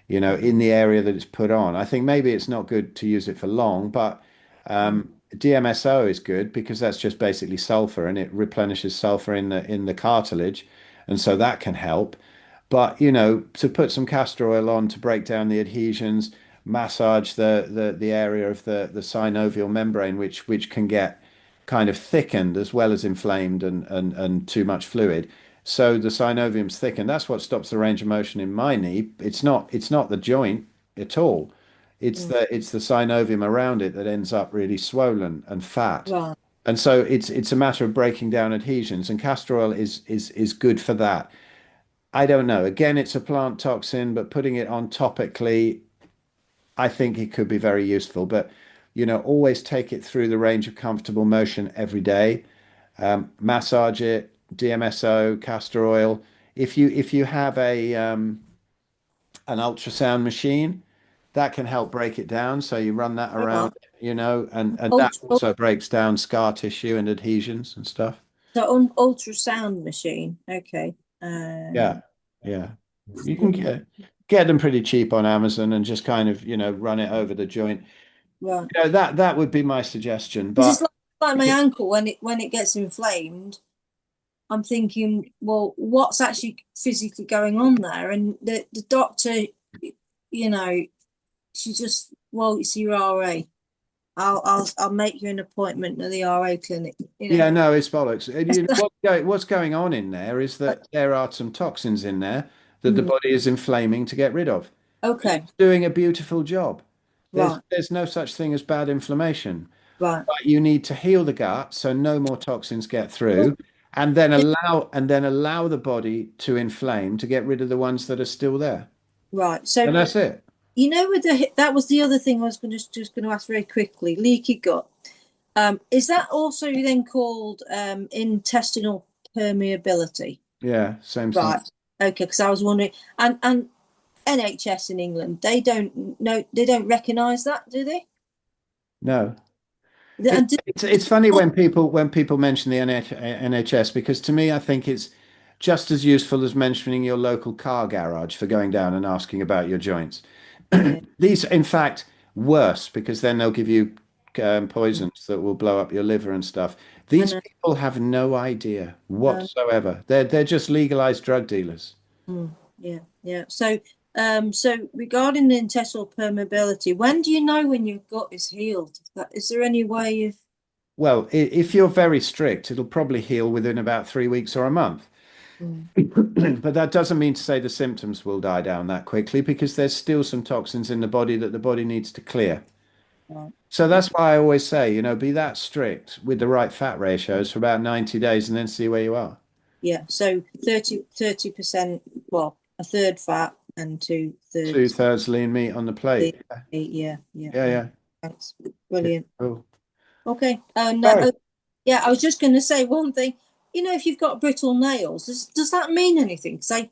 in the area that it's put on. I think maybe it's not good to use it for long, but DMSO is good because that's just basically sulfur, and it replenishes sulfur in the cartilage, and so that can help. But to put some castor oil on to break down the adhesions, massage the area of the synovial membrane, which can get kind of thickened as well as inflamed and too much fluid. So the synovium's thickened. That's what stops the range of motion in my knee. It's not the joint at all. It's the synovium around it that ends up really swollen and fat. Right. And so it's a matter of breaking down adhesions, and castor oil is good for that. I don't know. Again, it's a plant toxin, but putting it on topically, I think it could be very useful. But always take it through the range of comfortable motion every day. Massage it, DMSO, castor oil. If you have an ultrasound machine, that can help break it down. So you run that around, and that also breaks down scar tissue and adhesions and stuff. So on ultrasound machine, okay. Yeah, yeah. You can get them pretty cheap on Amazon and just kind of, run it over the joint. Right. That would be my suggestion. This is But like my ankle when it gets inflamed. I'm thinking, well, what's actually physically going on there? And the doctor, she just, well, it's your RA. I'll make you an appointment at the RA clinic. yeah, no, it's bollocks. What's going on in there is that there are some toxins in there that the body is inflaming to get rid of. Okay. It's doing a beautiful job. Right. There's no such thing as bad inflammation. Right. But you need to heal the gut so no more toxins get through, and then allow the body to inflame to get rid of the ones that are still there. Right. So And that's it. that was the other thing I was just going to ask very quickly. Leaky gut. Is that also then called intestinal permeability? Yeah, same thing. Right. Okay, because I was wondering, and NHS in England, they don't recognise that, do they? No. And It's funny when people mention the NHS, because to me I think it's just as useful as mentioning your local car garage for going down and asking about your joints. These, in fact, worse, because then they'll give you poisons that will blow up your liver and stuff. These people have no idea whatsoever. They're just legalized drug dealers. Yeah. So regarding the intestinal permeability, when do you know when your gut is healed? Is there any way of? Well, if you're very strict, it'll probably heal within about 3 weeks or a month. But that doesn't mean to say the symptoms will die down that quickly, because there's still some toxins in the body that the body needs to clear. Right. So that's why I always say, be that strict with the right fat ratios for about 90 days and then see where you are. Yeah. So 30%, well, a third fat and 2/3. 2/3 lean meat on the plate. Yeah. Thanks. Brilliant. Cool. Okay. Right. Yeah, I was just going to say one thing. If you've got brittle nails, does that mean anything? Because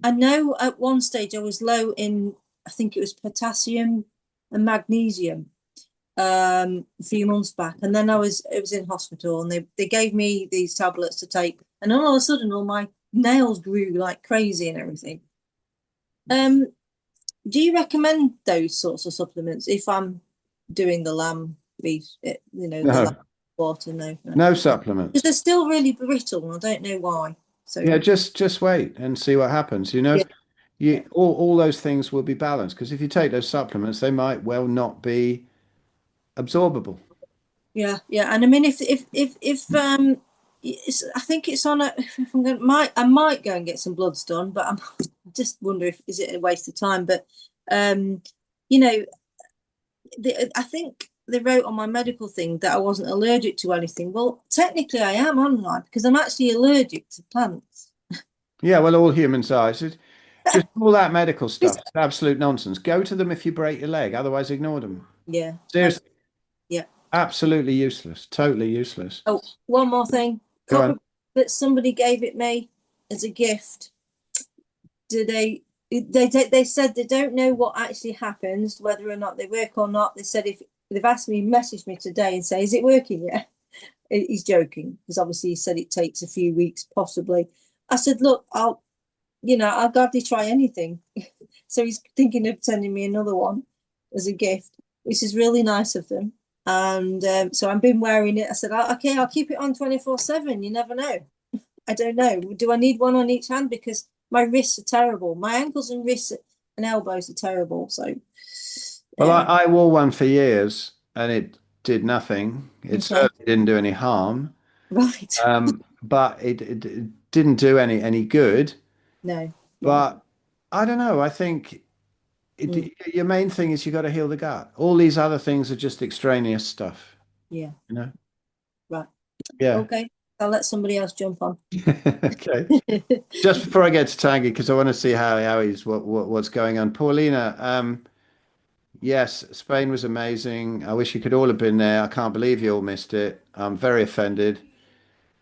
I know at one stage I was low in, I think it was potassium and magnesium a few months back, and then it was in hospital, and they gave me these tablets to take, and all of a sudden all my nails grew like crazy and everything. Do you recommend those sorts of supplements if I'm doing the lamb beef, the lamb water? No supplements. Because they're still really brittle, and I don't know why. So yeah, just wait and see what happens. All those things will be balanced, because if you take those supplements, they might well not be absorbable. Yeah, and I mean, if I think it's on I might go and get some bloods done, but I just wonder is it a waste of time? But I think they wrote on my medical thing that I wasn't allergic to anything. Well, technically I am, aren't I? Because I'm actually allergic to plants. Yeah, well, all humans are. Just all that medical stuff. It's absolute nonsense. Go to them if you break your leg. Otherwise, ignore them. Yeah. Seriously. Yeah. Absolutely useless. Totally useless. Oh, one more thing. That somebody gave it me as a gift. They said they don't know what actually happens, whether or not they work or not. They said if they've asked me, message me today and say, is it working yet? He's joking, because obviously he said it takes a few weeks, possibly. I said, look, I'll gladly try anything. So he's thinking of sending me another one as a gift, which is really nice of them. And so I've been wearing it. I said, okay, I'll keep it on 24/7. You never know. I don't know. Do I need one on each hand? Because my wrists are terrible. My ankles and wrists and elbows are terrible. So, well, I wore one for years, and did nothing. It Okay. certainly didn't do any harm. Right. But it didn't do any good. No. But I don't know. I think Mm. your main thing is you got to heal the gut. All these other things are just extraneous stuff, Yeah. you know? Right. Yeah. Okay. I'll let somebody else jump on. Okay. Just before I get to Tanguy, because I want to see how he's what's going on. Paulina, yes, Spain was amazing. I wish you could all have been there. I can't believe you all missed it. I'm very offended.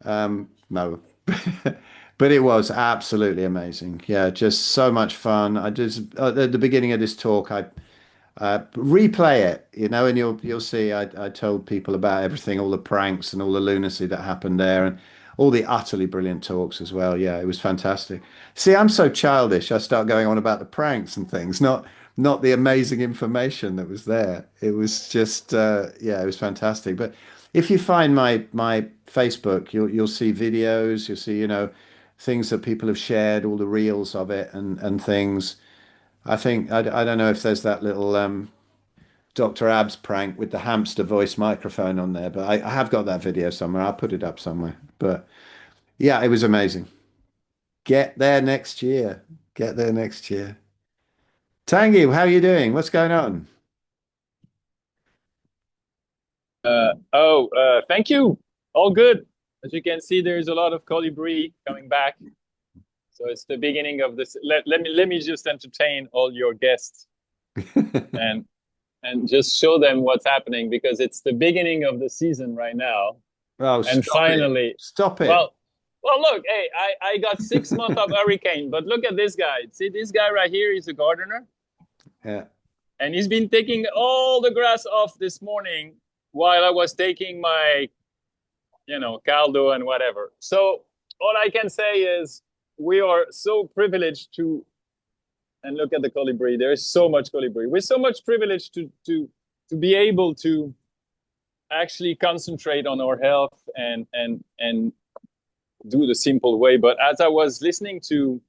No, but it was absolutely amazing. Yeah, just so much fun. I just at the beginning of this talk, I replay it, and you'll see. I told people about everything, all the pranks and all the lunacy that happened there, and all the utterly brilliant talks as well. Yeah, it was fantastic. See, I'm so childish. I start going on about the pranks and things, not the amazing information that was there. It was just yeah, it was fantastic. But if you find my Facebook, you'll see videos, you'll see, things that people have shared, all the reels of it and things. I think I don't know if there's that little Dr. Abs prank with the hamster voice microphone on there, but I have got that video somewhere. I'll put it up somewhere. But yeah, it was amazing. Get there next year. Get there next year. Tanguy, how are you doing? What's going on? Thank you. All good. As you can see, there's a lot of colibri coming back. So it's the beginning of this. Let me just entertain all your guests and just show them what's happening, because it's the beginning of the season right now. Oh, And finally, stop it. Well, look, hey, I got 6 months of hurricane, but look at this guy. See this guy right here? He's a gardener. Yeah. And he's been taking all the grass off this morning while I was taking my, caldo and whatever. So all I can say is we are so privileged to, and look at the colibri. There is so much colibri. We're so much privileged to be able to actually concentrate on our health and do the simple way. But as I was listening to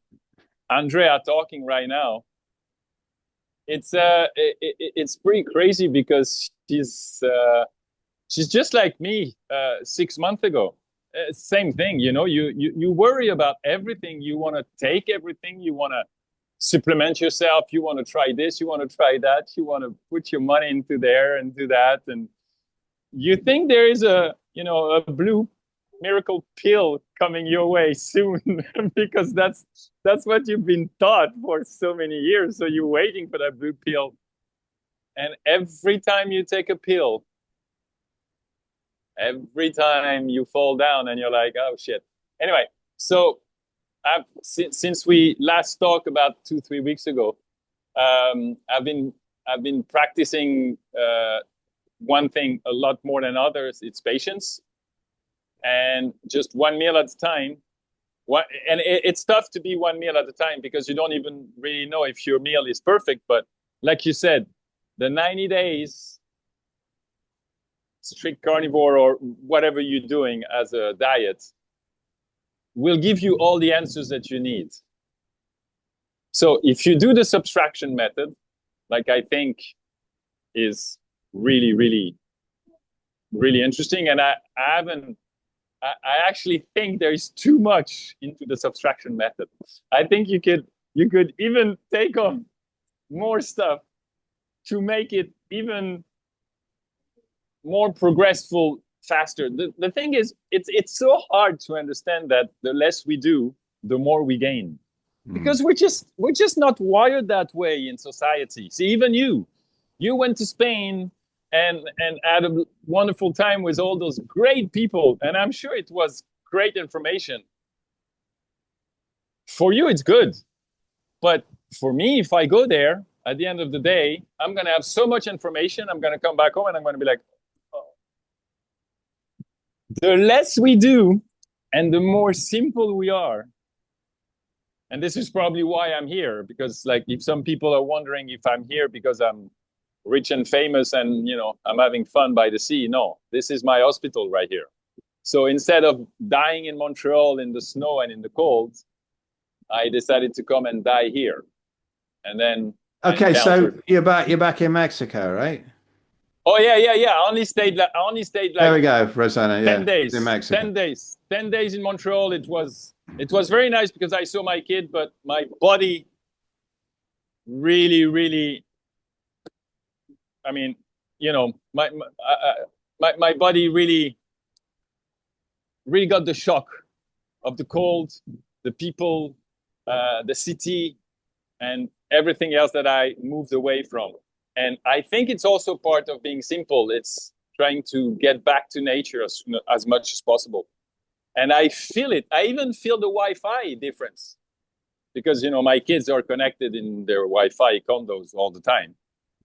Andrea talking right now, it's pretty crazy, because she's just like me 6 months ago. Same thing, you worry about everything. You want to take everything. You want to supplement yourself. You want to try this. You want to try that. You want to put your money into there and do that. And you think there is a blue miracle pill coming your way soon, because that's what you've been taught for so many years. So you're waiting for that blue pill. And every time you take a pill, every time you fall down and you're like, oh shit. Anyway, so since we last talked about 2-3 weeks ago, I've been practicing one thing a lot more than others. It's patience, and just one meal at a time. And it's tough to be one meal at a time, because you don't even really know if your meal is perfect. But like you said, the 90 days strict carnivore or whatever you're doing as a diet will give you all the answers that you need. So if you do the subtraction method, like I think is really, really, really interesting, and I actually think there is too much into the subtraction method. I think you could even take off more stuff to make it even more progressful faster. The thing is, it's so hard to understand that the less we do, the more we gain. Because we're just not wired that way in society. See, even you went to Spain and had a wonderful time with all those great people, and I'm sure it was great information. For you, it's good. But for me, if I go there, at the end of the day, I'm going to have so much information. I'm going to come back home and I'm going to be like, oh. The less we do and the more simple we are. And this is probably why I'm here, because like if some people are wondering if I'm here because I'm rich and famous and I'm having fun by the sea, no, this is my hospital right here. So instead of dying in Montreal in the snow and in the cold, I decided to come and die here. And then okay, so you're back in Mexico, right? Oh yeah. I only stayed There we like go, Rosanna. Yeah, 10 days. in Mexico. 10 days in Montreal. It was very nice because I saw my kid, but my body really, I mean, you know, my body really got the shock of the cold, the people, the city, and everything else that I moved away from. And I think it's also part of being simple. It's trying to get back to nature as much as possible. And I feel it. I even feel the Wi-Fi difference because, you know, my kids are connected in their Wi-Fi condos all the time.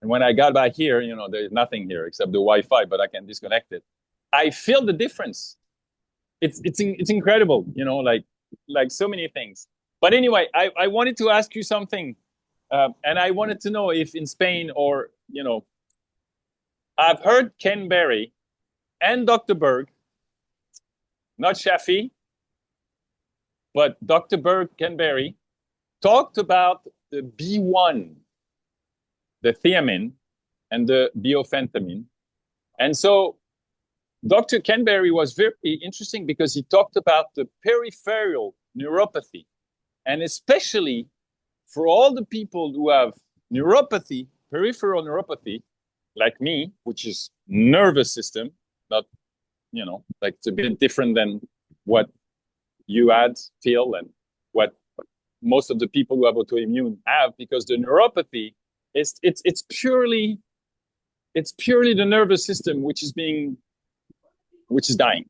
And when I got back here, you know, there's nothing here except the Wi-Fi, but I can disconnect it. I feel the difference. It's incredible, you know, like so many things. But anyway, I wanted to ask you something. And I wanted to know if in Spain or, you know, I've heard Ken Berry and Dr. Berg, not Shafi, but Dr. Berg, Ken Berry, talked about the B1, the thiamine, and the biofentamine. And so Dr. Ken Berry was very interesting because he talked about the peripheral neuropathy, and especially for all the people who have neuropathy, peripheral neuropathy, like me, which is nervous system, not, you know, like it's a bit different than what you had, Phil, and what most of the people who have autoimmune have, because the neuropathy it's purely the nervous system which is dying.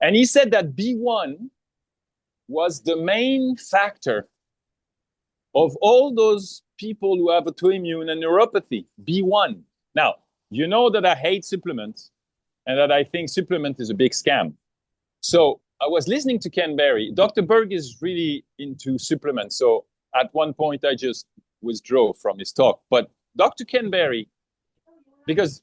And he said that B1 was the main factor of all those people who have autoimmune and neuropathy, B1. Now, you know that I hate supplements and that I think supplement is a big scam. So I was listening to Ken Berry. Dr. Berg is really into supplements. So at one point, I just withdrew from his talk. But Dr. Ken Berry, because,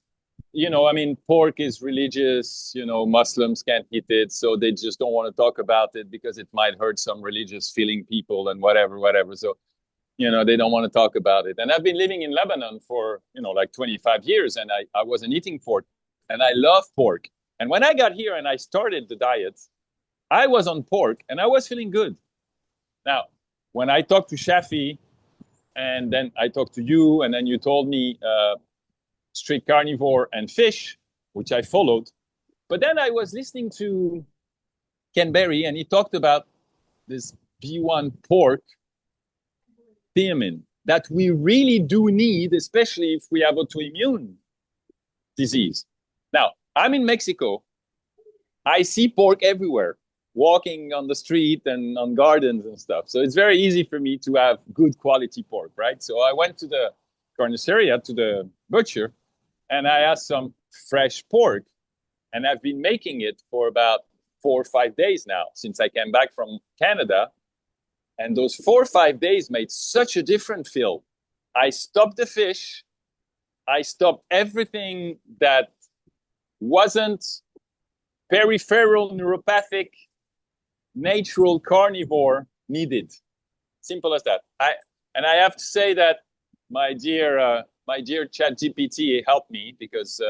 you know, I mean, pork is religious, you know, Muslims can't eat it. So they just don't want to talk about it because it might hurt some religious feeling people and whatever. So, you know, they don't want to talk about it. And I've been living in Lebanon for, you know, like 25 years, and I wasn't eating pork, and I love pork. And when I got here and I started the diet, I was on pork and I was feeling good. Now, when I talked to Shafi, and then I talked to you, and then you told me strict carnivore and fish, which I followed. But then I was listening to Ken Berry, and he talked about this B1 pork thiamine that we really do need, especially if we have autoimmune disease. Now, I'm in Mexico. I see pork everywhere, walking on the street and on gardens and stuff. So it's very easy for me to have good quality pork, right? So I went to the carniceria, to the butcher, and I asked some fresh pork. And I've been making it for about 4 or 5 days now since I came back from Canada. And those 4 or 5 days made such a difference, Phil. I stopped the fish. I stopped everything that wasn't peripheral neuropathic, natural carnivore needed. Simple as that. I have to say that my dear ChatGPT helped me because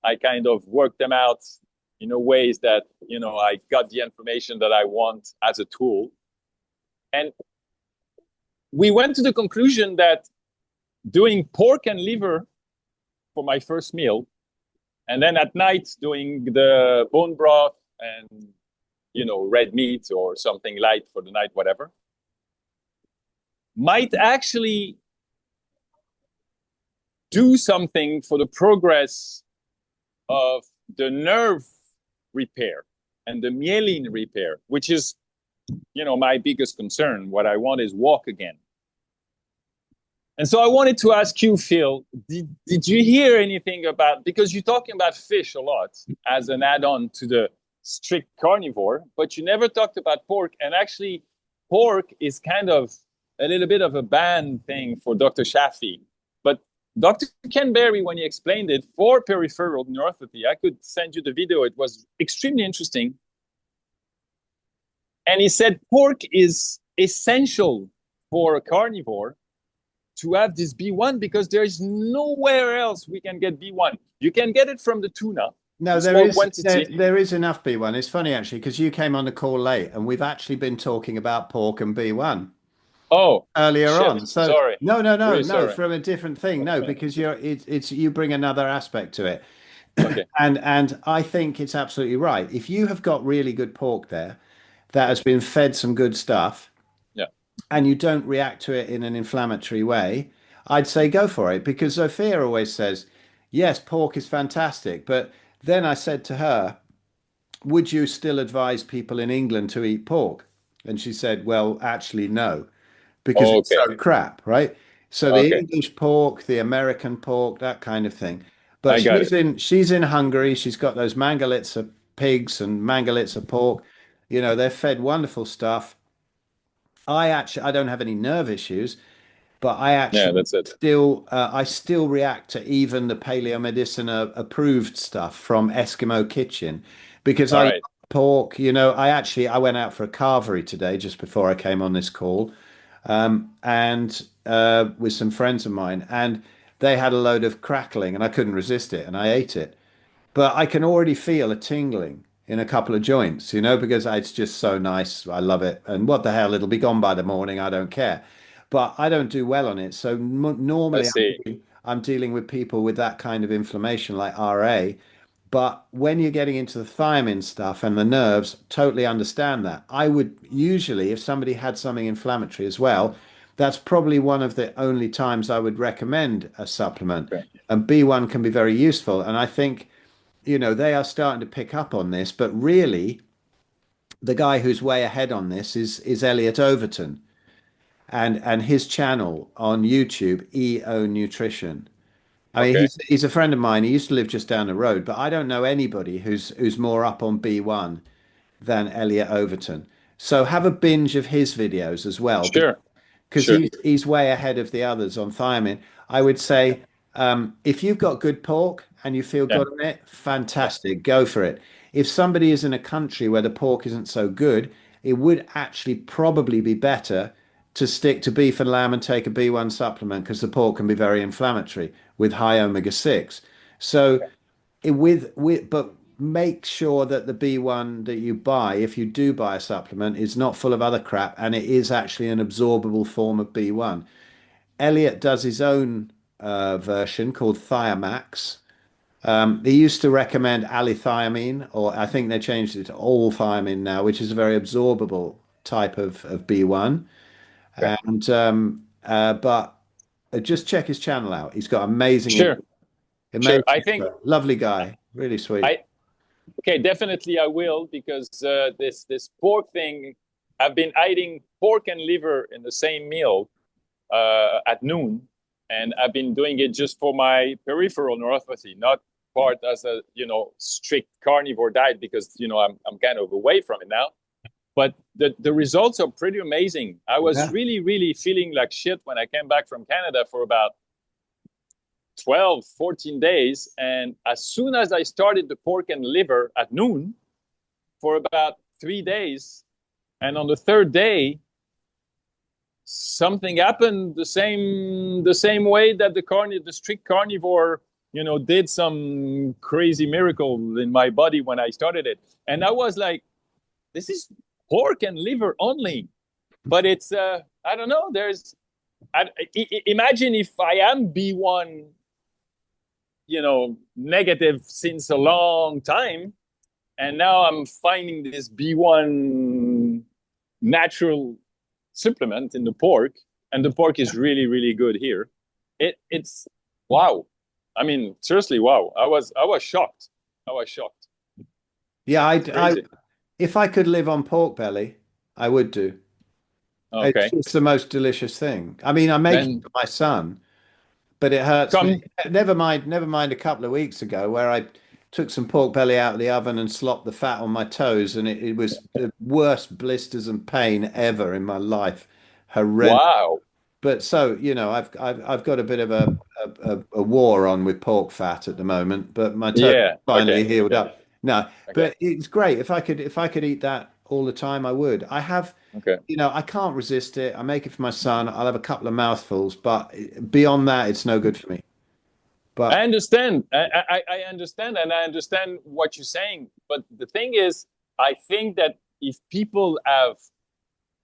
I kind of worked them out in a ways that, you know, I got the information that I want as a tool. And we went to the conclusion that doing pork and liver for my first meal, and then at night doing the bone broth and, you know, red meat or something light for the night, whatever, might actually do something for the progress of the nerve repair and the myelin repair, which is, you know, my biggest concern. What I want is walk again. And so I wanted to ask you, Phil, did you hear anything about, because you're talking about fish a lot as an add-on to the strict carnivore, but you never talked about pork. And actually, pork is kind of a little bit of a banned thing for Dr. Shafi. But Dr. Ken Berry, when he explained it for peripheral neuropathy, I could send you the video. It was extremely interesting. And he said pork is essential for a carnivore to have this B1 because there is nowhere else we can get B1. You can get it from the tuna. No, there is enough B1. It's funny actually because you came on the call late, and we've actually been talking about pork and B1 earlier on. So sorry. No, from a different thing. No, because you bring another aspect to it. Okay. And I think it's absolutely right. If you have got really good pork there that has been fed some good stuff, yeah, and you don't react to it in an inflammatory way, I'd say go for it, because Sophia always says, yes, pork is fantastic. But then I said to her, would you still advise people in England to eat pork? And she said, well, actually, no, because it's so crap, right? So the English pork, the American pork, that kind of thing. But she's in Hungary. She's got those Mangalitsa pigs and Mangalitsa pork. You know, they're fed wonderful stuff. I don't have any nerve issues, but I actually I still react to even the Paleomedicina approved stuff from Eskimo Kitchen, because I love pork. You know, I went out for a carvery today just before I came on this call, and with some friends of mine, and they had a load of crackling, and I couldn't resist it, and I ate it. But I can already feel a tingling in a couple of joints, you know, because it's just so nice. I love it. And what the hell, it'll be gone by the morning. I don't care. But I don't do well on it. So normally I'm dealing with people with that kind of inflammation like RA. But when you're getting into the thiamine stuff and the nerves, totally understand that. I would usually, if somebody had something inflammatory as well, that's probably one of the only times I would recommend a supplement. Right. And B1 can be very useful. And I think, you know, they are starting to pick up on this, but really the guy who's way ahead on this is Elliot Overton, and his channel on YouTube, EO Nutrition. I mean, he's a friend of mine. He used to live just down the road, but I don't know anybody who's more up on B1 than Elliot Overton. So have a binge of his videos as well. Sure. Because he's way ahead of the others on thiamine. I would say if you've got good pork and you feel good on it, fantastic, go for it. If somebody is in a country where the pork isn't so good, it would actually probably be better to stick to beef and lamb and take a B1 supplement, because the pork can be very inflammatory with high omega-6. So but make sure that the B1 that you buy, if you do buy a supplement, is not full of other crap, and it is actually an absorbable form of B1. Elliot does his own version called Thiamax. They used to recommend allithiamine, or I think they changed it to all thiamine now, which is a very absorbable type of B1. Okay. And but just check his channel out. He's got amazing, I think lovely guy, really sweet. Definitely I will, because this pork thing, I've been eating pork and liver in the same meal at noon, and I've been doing it just for my peripheral neuropathy, not part as a strict carnivore diet, because I'm kind of away from it now. But the results are pretty amazing. I was really feeling like shit when I came back from Canada for about 12, 14 days. And as soon as I started the pork and liver at noon for about 3 days, and on the third day, something happened the same way that the strict carnivore, did some crazy miracle in my body when I started it. And I was like, this is pork and liver only. But it's, I don't know, imagine if I am B1, negative since a long time, and now I'm finding this B1 natural supplement in the pork, and the pork is really, really good here. It's wow. I mean, seriously, wow. I was shocked. Yeah, if I could live on pork belly, I would do. Okay. It's the most delicious thing. I mean, I make it for my son, but it hurts me. Never mind a couple of weeks ago where I took some pork belly out of the oven and slopped the fat on my toes, and it was the worst blisters and pain ever in my life. Horrendous. Wow. But so, I've got a bit of a war on with pork fat at the moment, but my toe finally healed up. No, but it's great if I could eat that all the time, I would. I have, Okay. I can't resist it. I make it for my son. I'll have a couple of mouthfuls, but beyond that, it's no good for me. But I understand. I understand, and I understand what you're saying. But the thing is, I think that if people have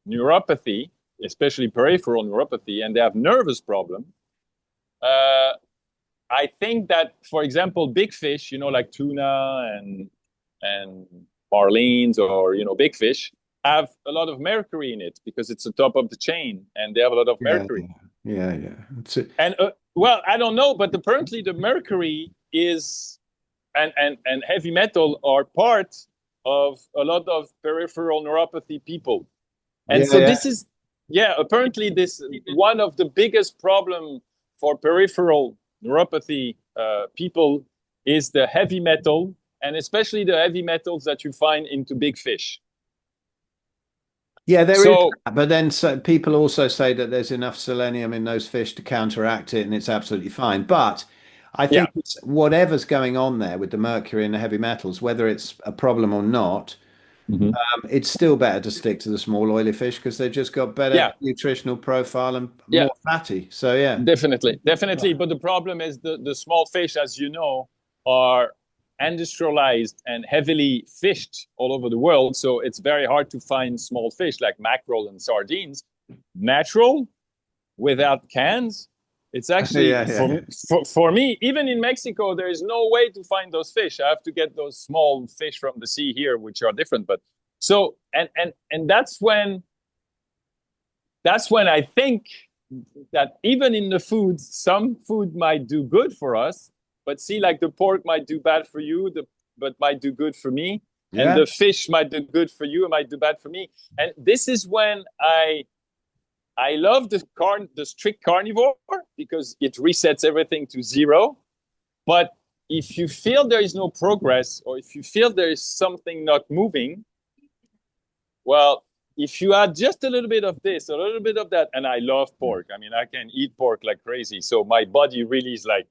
neuropathy, especially peripheral neuropathy, and they have nervous problem, I think that, for example, big fish, like tuna and marlins, or big fish, have a lot of mercury in it because it's the top of the chain, and they have a lot of mercury. yeah. And well, I don't know, but apparently the mercury is and heavy metal are part of a lot of peripheral neuropathy people. And this is apparently this one of the biggest problem for peripheral neuropathy people is the heavy metal, and especially the heavy metals that you find into big fish. Yeah, there is. But then people also say that there's enough selenium in those fish to counteract it, and it's absolutely fine. But I think it's whatever's going on there with the mercury and the heavy metals, whether it's a problem or not, it's still better to stick to the small oily fish because they've just got better nutritional profile and more fatty. So definitely. But the problem is the small fish, as you know, are industrialized and heavily fished all over the world. So it's very hard to find small fish like mackerel and sardines, natural, without cans. It's actually, for me, even in Mexico, there is no way to find those fish. I have to get those small fish from the sea here, which are different. But so, and that's when I think that even in the food, some food might do good for us. But see, like the pork might do bad for you, but might do good for me. Yeah. And the fish might do good for you and might do bad for me. And this is when I love the strict carnivore because it resets everything to zero. But if you feel there is no progress, or if you feel there is something not moving, well, if you add just a little bit of this, a little bit of that, and I love pork. I mean, I can eat pork like crazy. So my body really is like,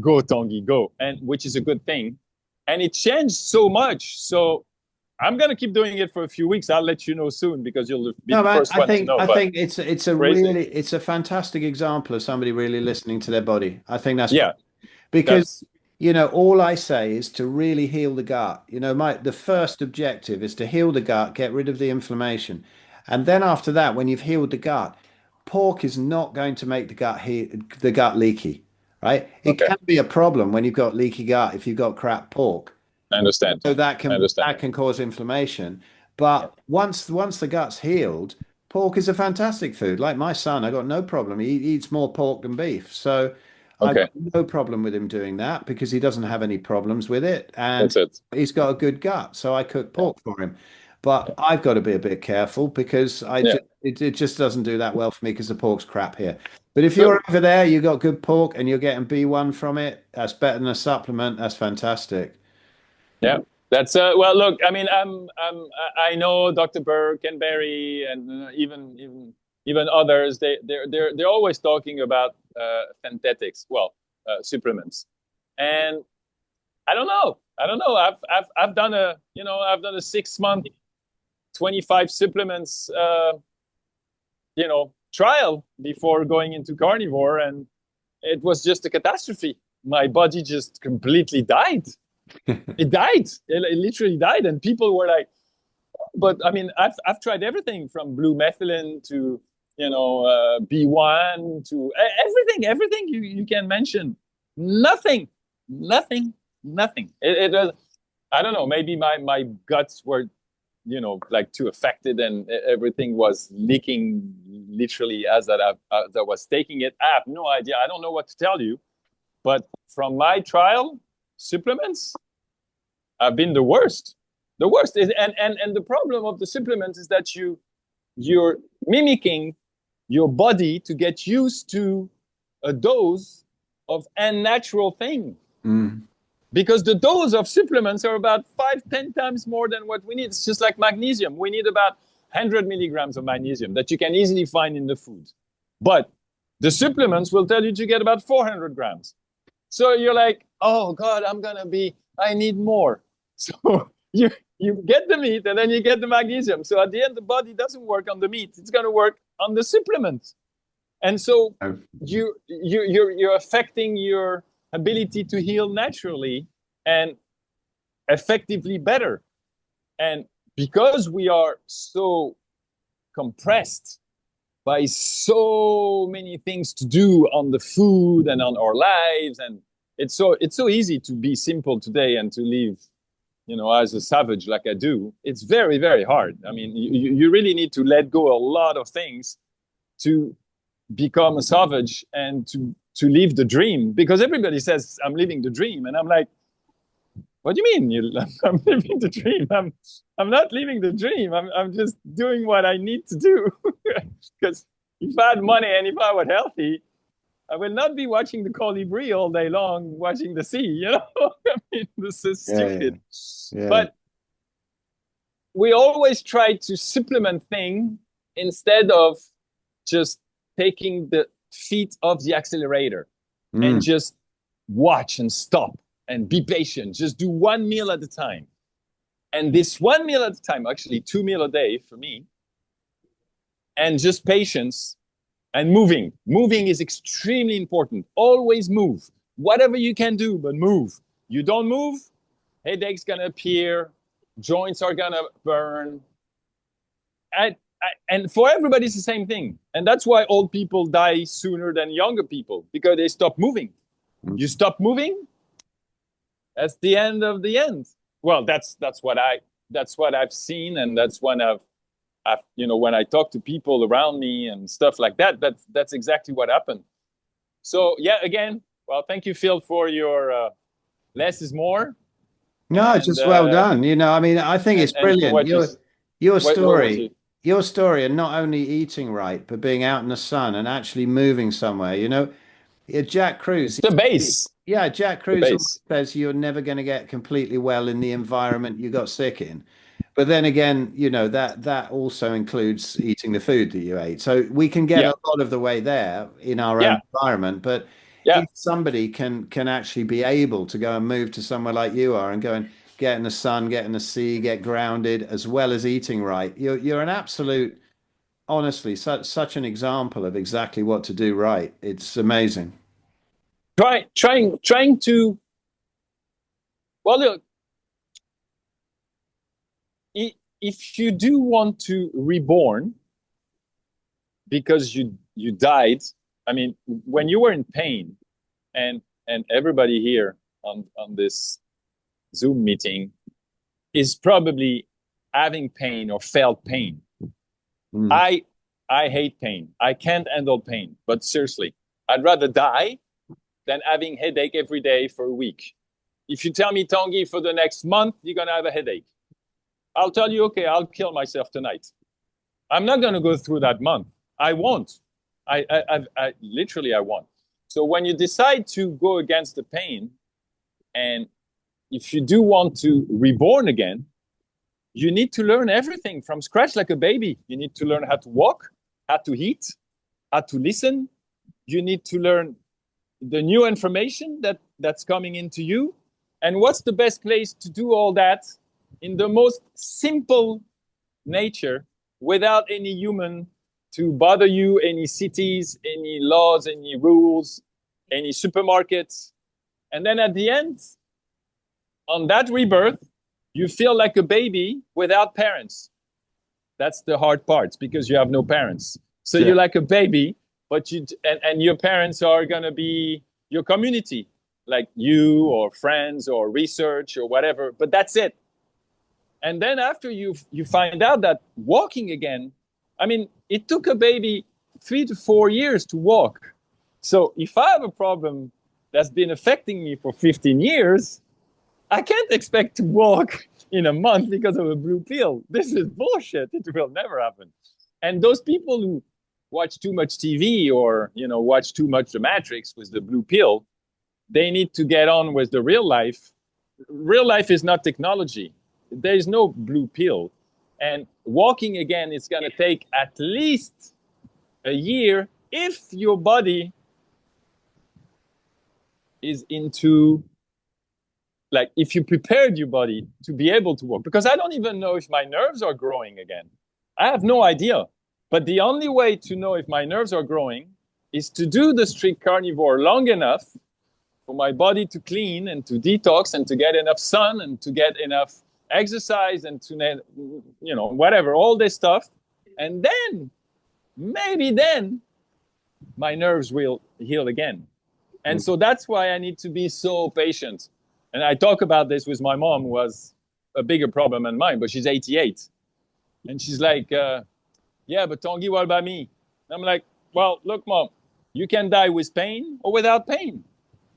go Tanguy, go, and which is a good thing. And it changed so much. So I'm gonna keep doing it for a few weeks. I'll let you know soon because you'll be the first one to know. I think it's a fantastic example of somebody really listening to their body. I think that's because all I say is to really heal the gut. The first objective is to heal the gut, get rid of the inflammation, and then after that, when you've healed the gut, pork is not going to make the gut leaky. Right? It can be a problem when you've got leaky gut if you've got crap pork. I understand. So that can cause inflammation. But once the gut's healed, pork is a fantastic food. Like my son, I got no problem. He eats more pork than beef. So I've got no problem with him doing that because he doesn't have any problems with it. And he's got a good gut. So I cook pork for him. But I've got to be a bit careful because it just doesn't do that well for me because the pork's crap here. But if you're over there, you got good pork and you're getting B1 from it, that's better than a supplement. That's fantastic. Yeah, that's well. Look, I mean, I know Dr. Burke and Barry and even others. They're always talking about synthetics, supplements, and I don't know. I've done a 6-month, 25 supplements, trial before going into carnivore, and it was just a catastrophe. My body just completely died. It died. It literally died, and people were like, "But I mean, I've tried everything from blue methylene to B1 to everything you can mention. Nothing. It was, I don't know. Maybe my guts were too affected, and everything was leaking literally as I was taking it. I have no idea. I don't know what to tell you. But from my trial, supplements have been the worst. The worst is, and the problem of the supplements is that you're mimicking your body to get used to a dose of unnatural thing. Because the dose of supplements are about 5-10 times more than what we need. It's just like magnesium. We need about 100 milligrams of magnesium that you can easily find in the food. But the supplements will tell you to get about 400 grams. So you're like, oh God, I need more. So you you get the meat and then you get the magnesium. So at the end, the body doesn't work on the meat; it's going to work on the supplement. And so you're affecting your ability to heal naturally and effectively better. And because we are so compressed by so many things to do on the food and on our lives, and it's so easy to be simple today and to live, as a savage like I do. It's very, very hard. I mean, you really need to let go a lot of things to become a savage and to live the dream, because everybody says I'm living the dream, and I'm like, what do you mean? I'm living the dream. I'm not living the dream. I'm just doing what I need to do. Because if I had money and if I were healthy, I will not be watching the colibri all day long, watching the sea. I mean, this is stupid. Yeah. But we always try to supplement things instead of just taking the feet off the accelerator and just watch and stop and be patient. Just do one meal at a time. And this one meal at a time, actually 2 meals a day for me, and just patience and moving. Moving is extremely important. Always move. Whatever you can do, but move. You don't move, headache's going to appear, joints are going to burn. And for everybody, it's the same thing. And that's why old people die sooner than younger people, because they stop moving. You stop moving, that's the end of the end. Well, that's what I've seen, and that's when I've when I talk to people around me and stuff like that, that's exactly what happened. So yeah, again, well, thank you, Phil, for your less is more. No, And, just well done. I mean, I think it's brilliant. Your story, and not only eating right, but being out in the sun and actually moving somewhere. Jack Cruz. The base. Yeah, Jack Cruz always says you're never going to get completely well in the environment you got sick in. But then again, that also includes eating the food that you ate. So we can get a lot of the way there in our own environment. But if somebody can actually be able to go and move to somewhere like you are and go and get in the sun, get in the sea, get grounded, as well as eating right, you're an absolute, honestly, such an example of exactly what to do right. It's amazing. Trying to, well, look, if you do want to reborn because you died, I mean, when you were in pain, and everybody here on this Zoom meeting is probably having pain or felt pain. I hate pain. I can't handle pain. But seriously, I'd rather die than having headache every day for a week. If you tell me, Tanguy, for the next month, you're going to have a headache, I'll tell you, okay, I'll kill myself tonight. I'm not going to go through that month. I won't. I literally, I won't. So when you decide to go against the pain, and if you do want to reborn again, you need to learn everything from scratch like a baby. You need to learn how to walk, how to eat, how to listen. You need to learn the new information that's coming into you. And what's the best place to do all that? In the most simple nature, without any human to bother you, any cities, any laws, any rules, any supermarkets. And then at the end, on that rebirth, you feel like a baby without parents. That's the hard part, because you have no parents. So you're like a baby, but and your parents are going to be your community, like you or friends or research or whatever, but that's it. And then after you find out that walking again, I mean, it took a baby 3 to 4 years to walk. So if I have a problem that's been affecting me for 15 years, I can't expect to walk in a month because of a blue pill. This is bullshit. It will never happen. And those people who watch too much TV or, watch too much The Matrix with the blue pill, they need to get on with the real life. Real life is not technology. There is no blue pill. And walking again is going to take at least a year if your body is into like if you prepared your body to be able to walk, because I don't even know if my nerves are growing again. I have no idea. But the only way to know if my nerves are growing is to do the strict carnivore long enough for my body to clean and to detox and to get enough sun and to get enough exercise and to, you know, whatever, all this stuff. And then, maybe then, my nerves will heal again. And so that's why I need to be so patient. And I talk about this with my mom, who was a bigger problem than mine, but she's 88. And she's like, yeah, but Tanguy, what about me? And I'm like, well, look, Mom, you can die with pain or without pain.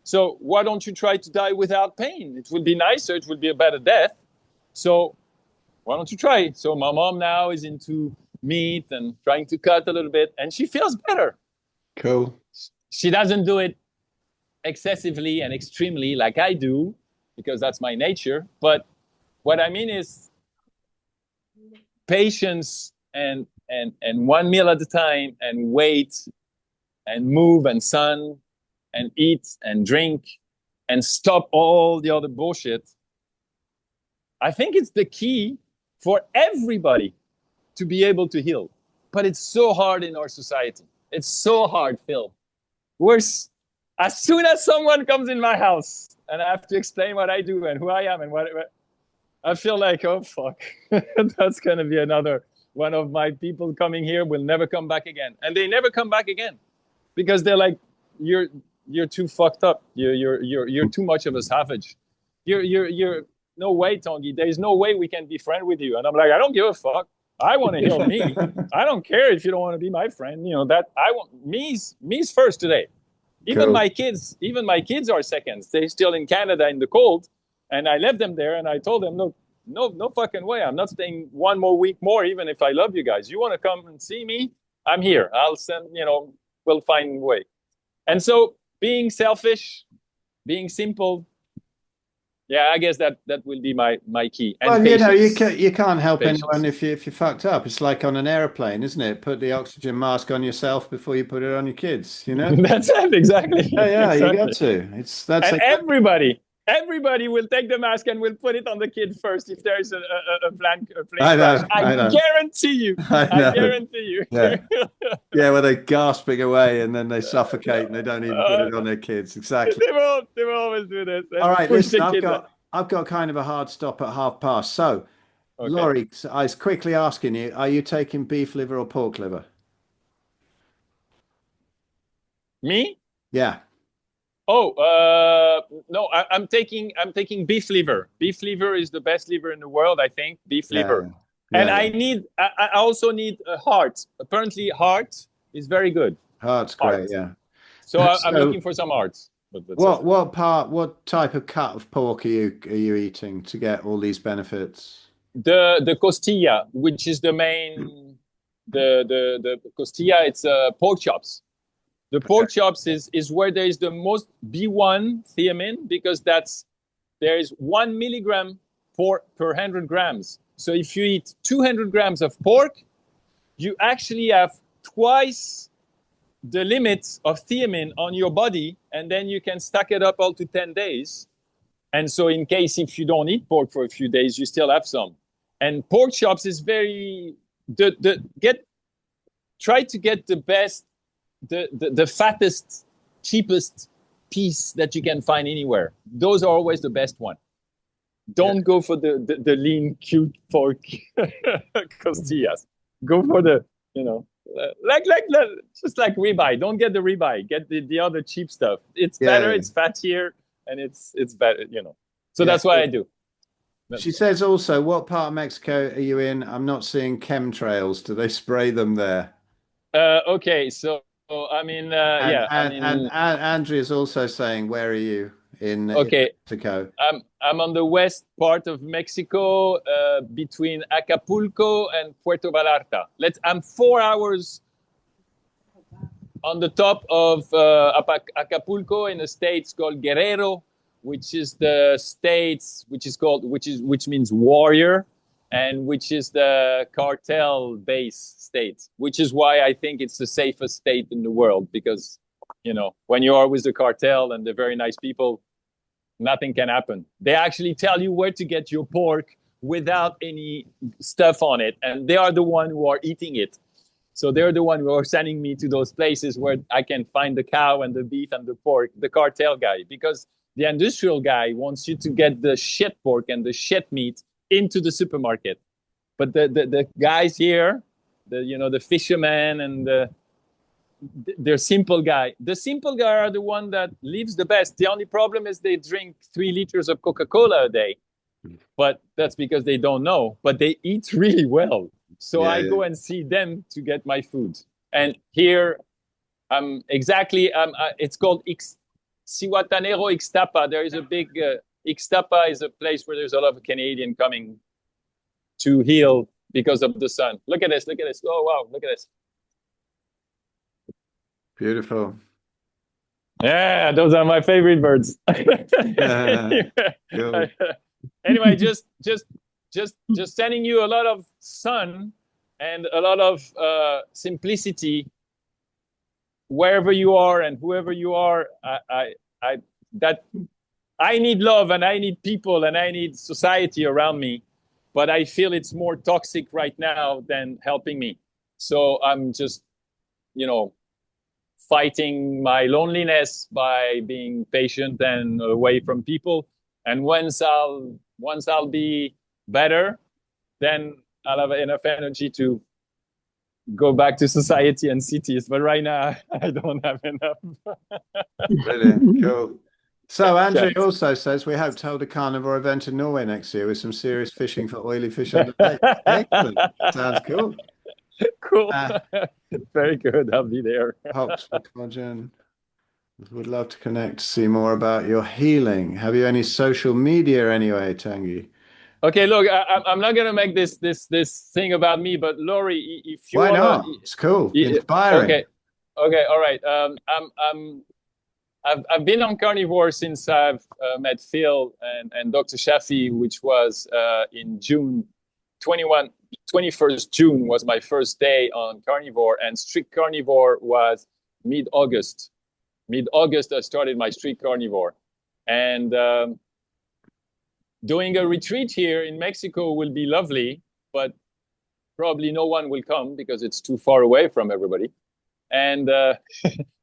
So why don't you try to die without pain? It will be nicer. It will be a better death. So why don't you try? So my mom now is into meat and trying to cut a little bit, and she feels better. Cool. She doesn't do it excessively and extremely like I do, because that's my nature. But what I mean is patience and one meal at a time, and wait and move and sun and eat and drink and stop all the other bullshit. I think it's the key for everybody to be able to heal. But it's so hard in our society. It's so hard, Phil. Worse, as soon as someone comes in my house and I have to explain what I do and who I am and what I feel like, oh, fuck, that's going to be another one of my people coming here will never come back again. And they never come back again because they're like, you're too fucked up. You're too much of a savage. You're no way, Tanguy. There's no way we can be friends with you. And I'm like, I don't give a fuck. I want to heal me. I don't care if you don't want to be my friend. You know that I want me's first today. Even Cool. my kids are seconds. They're still in Canada in the cold, and I left them there. And I told them, look, no fucking way. I'm not staying one more week more, even if I love you guys. You want to come and see me? I'm here. I'll send. We'll find a way. And so, being selfish, being simple. Yeah, I guess that will be my key. And Well, patience. you can't help Patience. anyone if you're fucked up. It's like on an airplane, isn't it? Put the oxygen mask on yourself before you put it on your kids. You know? That's it, exactly. Yeah, Exactly. you got to. That's And everybody will take the mask and will put it on the kid first if there's a plane crash. I know. Guarantee you. I know. Guarantee you. Yeah. Yeah, where they're gasping away and then they suffocate and they don't even put it on their kids. Exactly. They will always do this. All right, Push listen, the kid I've got kind of a hard stop at past. So, Okay. Laurie, I was quickly asking you, are you taking beef liver or pork liver? Me? Yeah. Oh, no, I'm taking beef liver. Beef liver is the best liver in the world, I think. Beef liver. Yeah. And I also need a heart. Apparently, heart is very good. Heart's great, yeah. So I'm looking for some hearts. What type of cut of pork are you eating to get all these benefits? The costilla, which is the main, the costilla, it's pork chops. The pork chops is where there is the most B1 thiamine, because there is 1 milligram per 100 grams. So if you eat 200 grams of pork, you actually have twice the limits of thiamine on your body, and then you can stack it up all to 10 days. And so in case if you don't eat pork for a few days, you still have some. And pork chops is try to get the best, the fattest, cheapest piece that you can find anywhere. Those are always the best one. Don't go for the lean, cute pork costillas. Go for the, just like ribeye. Don't get the ribeye. Get the other cheap stuff. It's better. It's fattier, and it's better. So that's what I do. She says also, what part of Mexico are you in? I'm not seeing chemtrails. Do they spray them there? Okay, so I'm in. And Andrea's also saying, where are you in Mexico? I'm on the west part of Mexico, between Acapulco and Puerto Vallarta. I'm 4 hours on the top of Acapulco in a state called Guerrero, which is the states which means warrior, and which is the cartel base state, which is why I think it's the safest state in the world, because when you are with the cartel and they're very nice people, nothing can happen. They actually tell you where to get your pork without any stuff on it, and they are the one who are eating it. So they're the one who are sending me to those places where I can find the cow and the beef and the pork, the cartel guy, because the industrial guy wants you to get the shit pork and the shit meat into the supermarket. But the guys here, the fishermen and they're simple guy. The simple guy are the one that lives the best. The only problem is they drink 3 liters of Coca-Cola a day, but that's because they don't know. But they eat really well. So I go and see them to get my food. And here, it's called Cihuatanero Ixtapa. There is a big, Ixtapa is a place where there's a lot of Canadian coming to heal because of the sun. Look at this. Oh, wow, look at this. Beautiful. Yeah, those are my favorite birds. Cool. Anyway, just sending you a lot of sun and a lot of simplicity wherever you are and whoever you are. I need love and I need people and I need society around me, but I feel it's more toxic right now than helping me. So I'm just, fighting my loneliness by being patient and away from people. And once I'll be better, then I'll have enough energy to go back to society and cities. But right now, I don't have enough. Brilliant. Cool. So Andrew also says we hope to hold a carnivore event in Norway next year with some serious fishing for oily fish on the lake. Excellent. Sounds cool. Cool. Very good. I'll be there. Would love to connect to see more about your healing. Have you any social media anyway, Tanguy? Okay, look, I'm not gonna make this thing about me, but Laurie, if you why not? It's cool, inspiring. Okay, all right. I've been on carnivore since I've met Phil and Dr. Shafi, which was in June 21st June was my first day on carnivore, and strict carnivore was mid-August. Mid-August, I started my strict carnivore. And doing a retreat here in Mexico will be lovely, but probably no one will come because it's too far away from everybody. And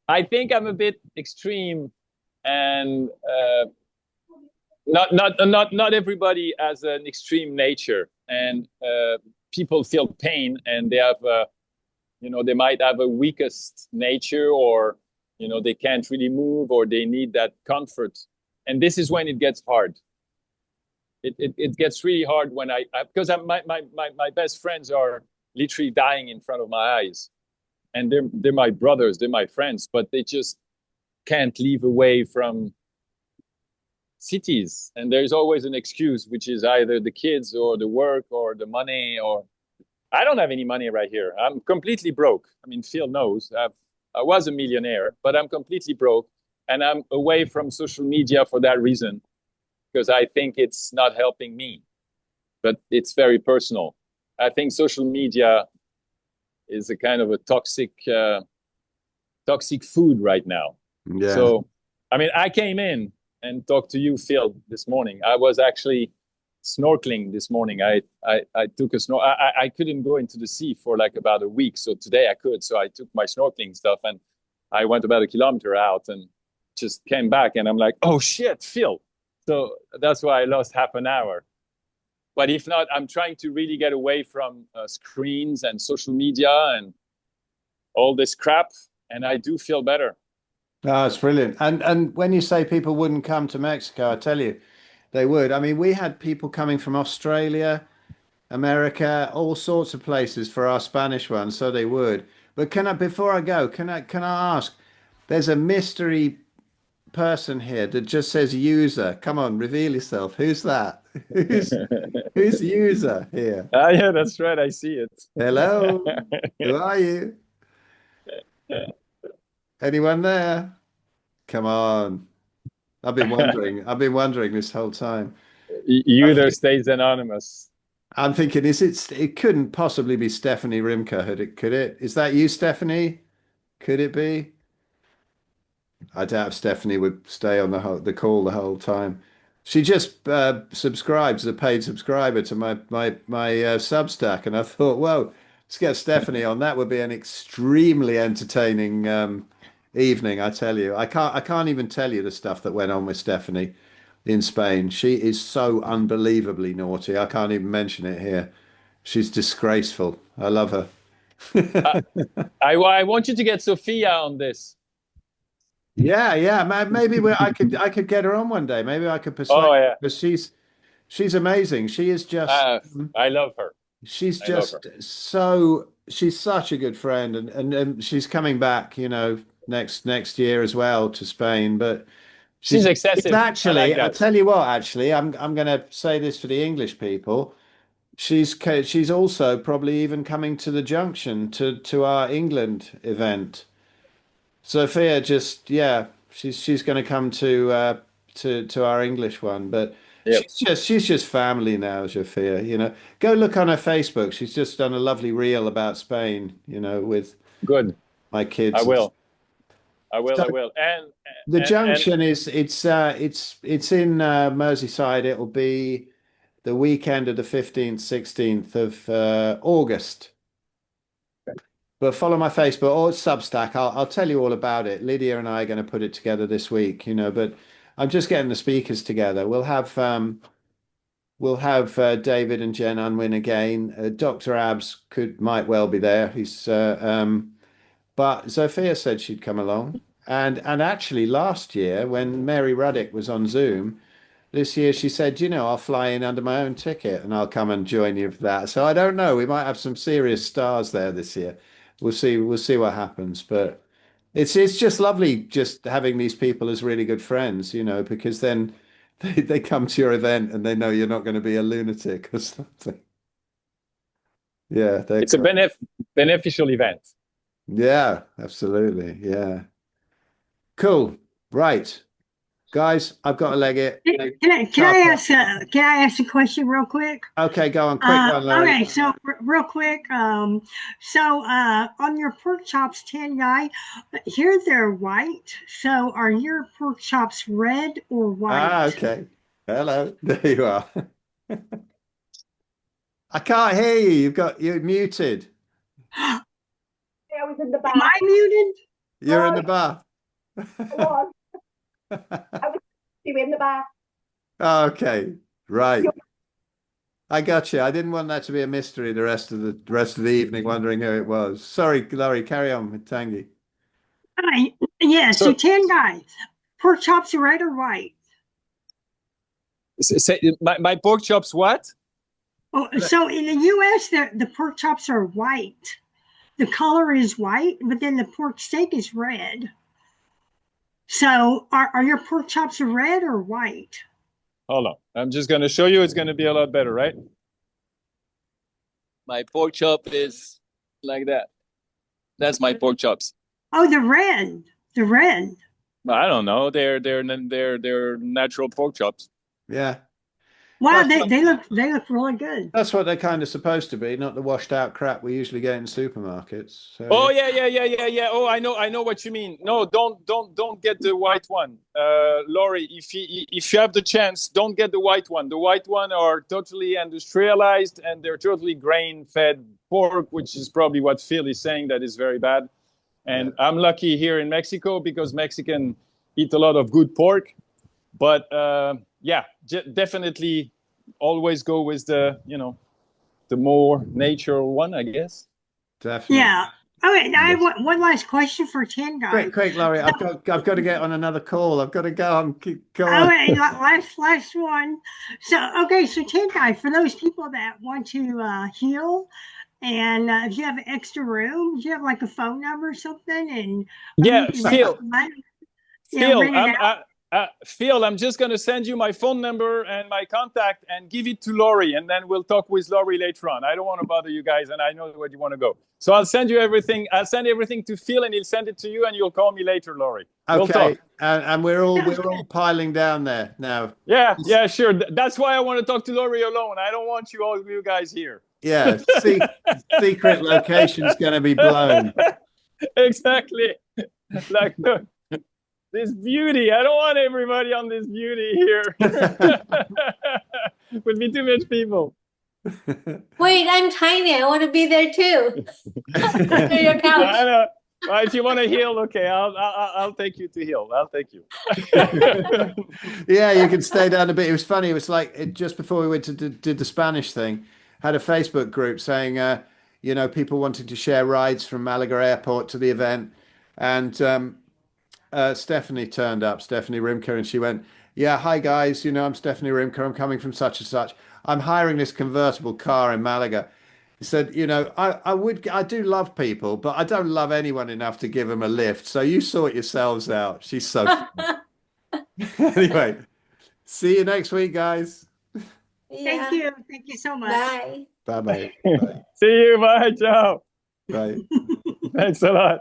I think I'm a bit extreme, and not everybody has an extreme nature, and people feel pain, and they have they might have a weakest nature, or they can't really move, or they need that comfort. And this is when it gets hard. It gets really hard when because my best friends are literally dying in front of my eyes, and they're my brothers, they're my friends, but they just can't live away from cities. And there's always an excuse, which is either the kids or the work or the money, or I don't have any money right here. I'm completely broke. I mean, Phil knows I was a millionaire, but I'm completely broke, and I'm away from social media for that reason, because I think it's not helping me, but it's very personal. I think social media is a kind of a toxic food right now. Yeah. So, I mean, I came in and talked to you, Phil, this morning. I was actually snorkeling this morning. I took a I couldn't go into the sea for like about a week. So today I could. So I took my snorkeling stuff and I went about 1 kilometer out and just came back. And I'm like, oh shit, Phil. So that's why I lost half an hour. But if not, I'm trying to really get away from screens and social media and all this crap. And I do feel better. Oh, it's brilliant. And when you say people wouldn't come to Mexico, I tell you, they would. I mean, we had people coming from Australia, America, all sorts of places for our Spanish one, so they would. But before I go, can I ask, there's a mystery person here that just says user. Come on, reveal yourself. Who's that? Who's user here? Yeah, that's right. I see it. Hello. Who are you? Anyone there? Come on. I've been wondering this whole time. User stays anonymous. I'm thinking, it couldn't possibly be Stephanie Rimka, could it? Is that you, Stephanie? Could it be? I doubt if Stephanie would stay on the call the whole time. She just subscribes as a paid subscriber to my Substack, and I thought, well, let's get Stephanie on. That would be an extremely entertaining evening. I tell you, I can't even tell you the stuff that went on with Stephanie in Spain. She is so unbelievably naughty. I can't even mention it here. She's disgraceful. I love her. Uh, I want you to get Sophia on this. Yeah, yeah. Maybe I could get her on one day. Maybe I could persuade Oh her yeah, because she's amazing. She is just I love her. she's I love her. just so she's such a good friend, and she's coming back, next year as well to Spain. But She's she's excessive. I like actually, I'll that. tell you what, actually, I'm going to say this for the English people. She's also probably even coming to the junction to our England event. Sophia just, yeah, she's going to come to our English one, but Yep. she's just family now, Sophia. Go look on her Facebook. She's just done a lovely reel about Spain, with Good. my I kids. will. I will. So I will. the And junction it's in Merseyside. It'll be the weekend of the 15th, 16th of August. But follow my Facebook or Substack. I'll tell you all about it. Lydia and I are going to put it together this week, but I'm just getting the speakers together. We'll have David and Jen Unwin again. Dr. Abs might well be there. But Sophia said she'd come along. And actually last year when Mary Ruddick was on Zoom, this year she said, I'll fly in under my own ticket and I'll come and join you for that. So I don't know. We might have some serious stars there this year. We'll see. We'll see what happens. But it's just lovely just having these people as really good friends, because then they come to your event and they know you're not going to be a lunatic or something. Yeah, it's a beneficial event. yeah, absolutely. Yeah. Cool. Right. Guys, I've got to leg it. Can I ask a question real quick? Okay, go on. Quick one, Larry. Okay, so real quick, on your pork chops, Tan Guy, here they're white. So are your pork chops red or white? Okay. Hello. There you are. I can't hear you. You're muted. I was in the Am I muted? You're in the bar. I was in the bath. Okay. Right. I got you. I didn't want that to be a mystery the rest of the evening, wondering who it was. Sorry, Laurie, carry on with Tangy. Yeah, so Tan Guy, pork chops are red or white? Say, my pork chops, what? Oh, so in the US, the pork chops are white. The color is white, but then the pork steak is red. So are your pork chops red or white? Hold on. I'm just going to show you. It's going to be a lot better, right? My pork chop is like that. That's my pork chops. Oh, the red. The red. I don't know. They're natural pork chops. Yeah. Wow, they look really good. That's what they're kind of supposed to be, not the washed out crap we usually get in supermarkets. So, oh yeah. Oh, I know what you mean. No, don't get the white one, Laurie. If you have the chance, don't get the white one. The white one are totally industrialized and they're totally grain-fed pork, which is probably what Phil is saying that is very bad. And I'm lucky here in Mexico because Mexican eat a lot of good pork, but. Yeah, definitely always go with the more natural one, I guess. Definitely. Yeah. Okay, I have one last question for Tan Guy. Quick, Laurie. I've got to get on another call. I've got to go on. Go on. Okay, last one. So Tan Guy, for those people that want to heal, and if you have an extra room, do you have like a phone number or something? And yeah, Phil, I'm just going to send you my phone number and my contact and give it to Laurie, and then we'll talk with Laurie later on. I don't want to bother you guys, and I know where you want to go. So I'll send you everything. I'll send everything to Phil, and he'll send it to you, and you'll call me later, Laurie. We'll okay, and we're all piling down there now. Yeah, sure. That's why I want to talk to Laurie alone. I don't want all of you guys here. Yeah, secret location's going to be blown. Exactly. Like. this beauty. I don't want everybody on this beauty here. Would be too much people. Wait, I'm tiny. I want to be there too. Under your couch. I know. Well, if you want to heal, okay, I'll take you to heal. I'll take you. Yeah, you can stay down a bit. It was funny. It was like just before we went to did the Spanish thing, had a Facebook group saying, you know, people wanting to share rides from Malaga Airport to the event, and Stephanie turned up, Stephanie Rimker, and she went, "Yeah, hi guys, you know, I'm Stephanie Rimker. I'm coming from such and such. I'm hiring this convertible car in Malaga." He said, "You know, I do love people, but I don't love anyone enough to give them a lift. So you sort yourselves out." She's so funny. Anyway, see you next week, guys. Yeah. Thank you so much. Bye. Bye-bye. Bye. See you. Bye. Ciao. Bye. Thanks a lot.